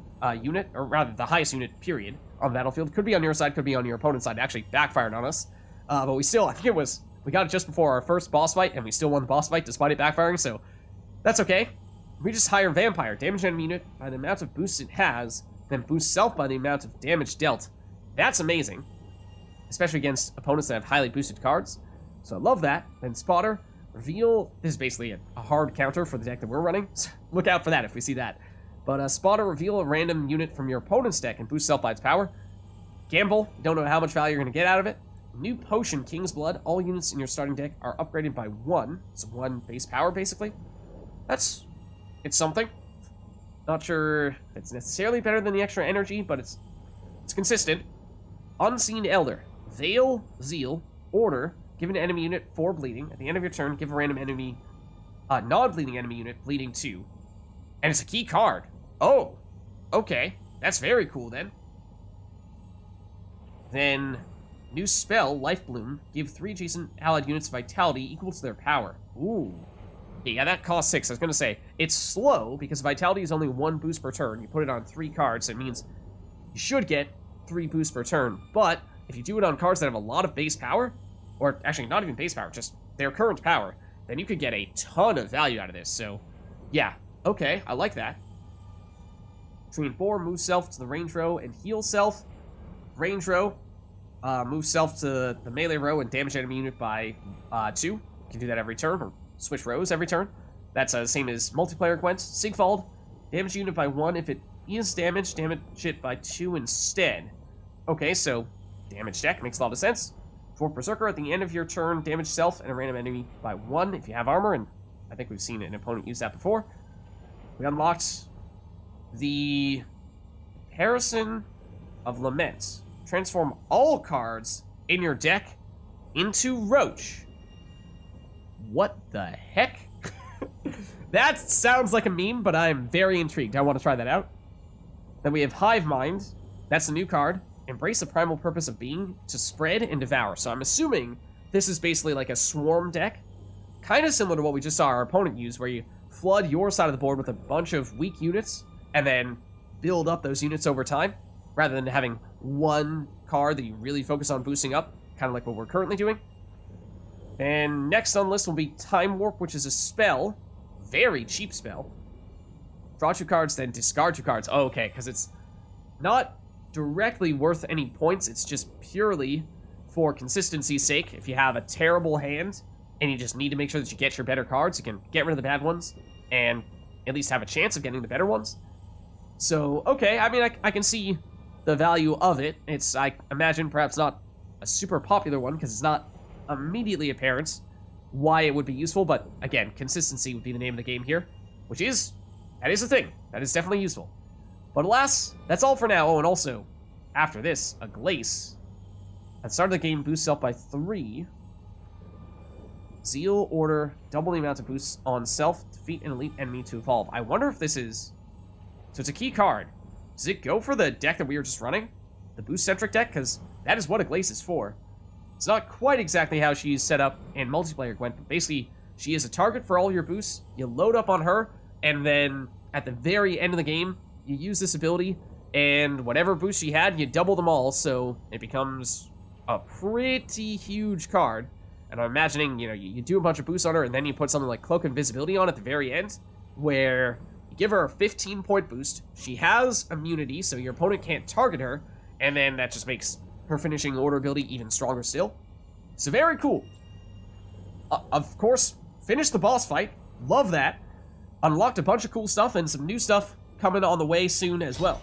unit, or rather, the highest unit, period, on the battlefield. Could be on your side, could be on your opponent's side. It actually backfired on us. But we still, I think it was, we got it just before our first boss fight, and we still won the boss fight despite it backfiring, so that's okay. We just hire Vampire. Damage enemy unit by the amount of boosts it has, then boost self by the amount of damage dealt. That's amazing. Especially against opponents that have highly boosted cards. So I love that. Then Spotter. Reveal. This is basically a hard counter for the deck that we're running. So look out for that if we see that. But Spotter, reveal a random unit from your opponent's deck and boost self by its power. Gamble. You don't know how much value you're going to get out of it. New Potion, King's Blood. All units in your starting deck are upgraded by 1. So 1 base power, basically. It's something. Not sure if it's necessarily better than the extra energy, but it's consistent. Unseen Elder. Veil, Zeal, Order, give an enemy unit 4 bleeding. At the end of your turn, give a random enemy, non-bleeding enemy unit bleeding 2. And it's a key card. Oh, okay. That's very cool then. Then, new spell, Life Bloom. Give 3 adjacent allied units vitality equal to their power. Ooh. Yeah, that costs 6. I was going to say, it's slow because vitality is only 1 boost per turn. You put it on 3 cards, so it means you should get 3 boosts per turn. But if you do it on cards that have a lot of base power, or actually not even base power, just their current power, then you could get a ton of value out of this. So, yeah, okay, I like that. Train 4, move self to the range row and heal self. Range row, move self to the melee row and damage enemy unit by 2. You can do that every turn, or switch rows every turn. That's the same as multiplayer Gwent. Sigfald, damage unit by 1. If it is damage it by 2 instead. Okay, so damage deck makes a lot of sense. For Berserker, at the end of your turn, damage self and a random enemy by 1 if you have armor, and I think we've seen an opponent use that before. We unlocked the Harrison of Lament. Transform all cards in your deck into Roach. What the heck? That sounds like a meme, but I'm very intrigued. I want to try that out. Then we have Hive Mind. That's a new card. Embrace the primal purpose of being to spread and devour. So I'm assuming this is basically like a swarm deck. Kind of similar to what we just saw our opponent use, where you flood your side of the board with a bunch of weak units and then build up those units over time, rather than having one card that you really focus on boosting up, kind of like what we're currently doing. And next on the list will be Time Warp, which is a spell. Very cheap spell. Draw 2 cards, then discard 2 cards. Oh, okay, because it's not directly worth any points. It's just purely for consistency's sake. If you have a terrible hand and you just need to make sure that you get your better cards, you can get rid of the bad ones and at least have a chance of getting the better ones. So, okay, I mean, I can see the value of it. It's, I imagine, perhaps not a super popular one because it's not immediately apparent why it would be useful, but again, consistency would be the name of the game here, that is a thing. That is definitely useful. But alas, that's all for now. Oh, and also, after this, a Glace. At the start of the game, boosts self by 3. Zeal, Order, double the amount of boosts on self, defeat an elite enemy to evolve. I wonder if this is... So it's a key card. Does it go for the deck that we were just running? The boost-centric deck? Because that is what a Glace is for. It's not quite exactly how she's set up in multiplayer Gwent, but basically, she is a target for all your boosts. You load up on her, and then at the very end of the game, you use this ability, and whatever boost she had, you double them all, so it becomes a pretty huge card. And I'm imagining, you do a bunch of boosts on her, and then you put something like Cloak Invisibility on at the very end, where you give her a 15-point boost. She has immunity, so your opponent can't target her, and then that just makes her finishing order ability even stronger still. So very cool. Of course, finished the boss fight. Love that. Unlocked a bunch of cool stuff and some new stuff coming on the way soon as well.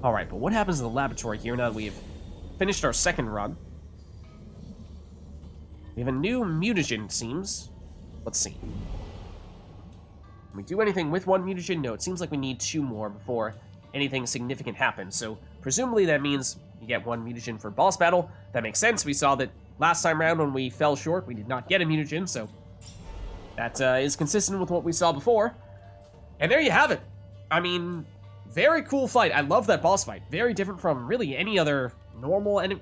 Alright, but what happens in the laboratory here now that we've finished our second run? We have a new mutagen, it seems. Let's see. Can we do anything with 1 mutagen? No, it seems like we need 2 more before anything significant happens. So, presumably that means you get 1 mutagen for boss battle. That makes sense. We saw that last time around when we fell short, we did not get a mutagen, so that is consistent with what we saw before. And there you have it. I mean, very cool fight. I love that boss fight. Very different from really any other normal enemy.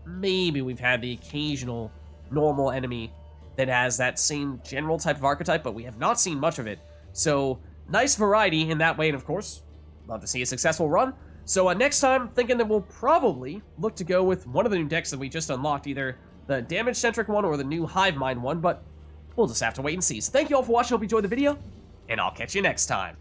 Maybe we've had the occasional normal enemy that has that same general type of archetype, but we have not seen much of it. So, nice variety in that way, and of course, love to see a successful run. So next time, thinking that we'll probably look to go with one of the new decks that we just unlocked, either the damage-centric one or the new Hive Mind one, but we'll just have to wait and see. So thank you all for watching, hope you enjoyed the video, and I'll catch you next time.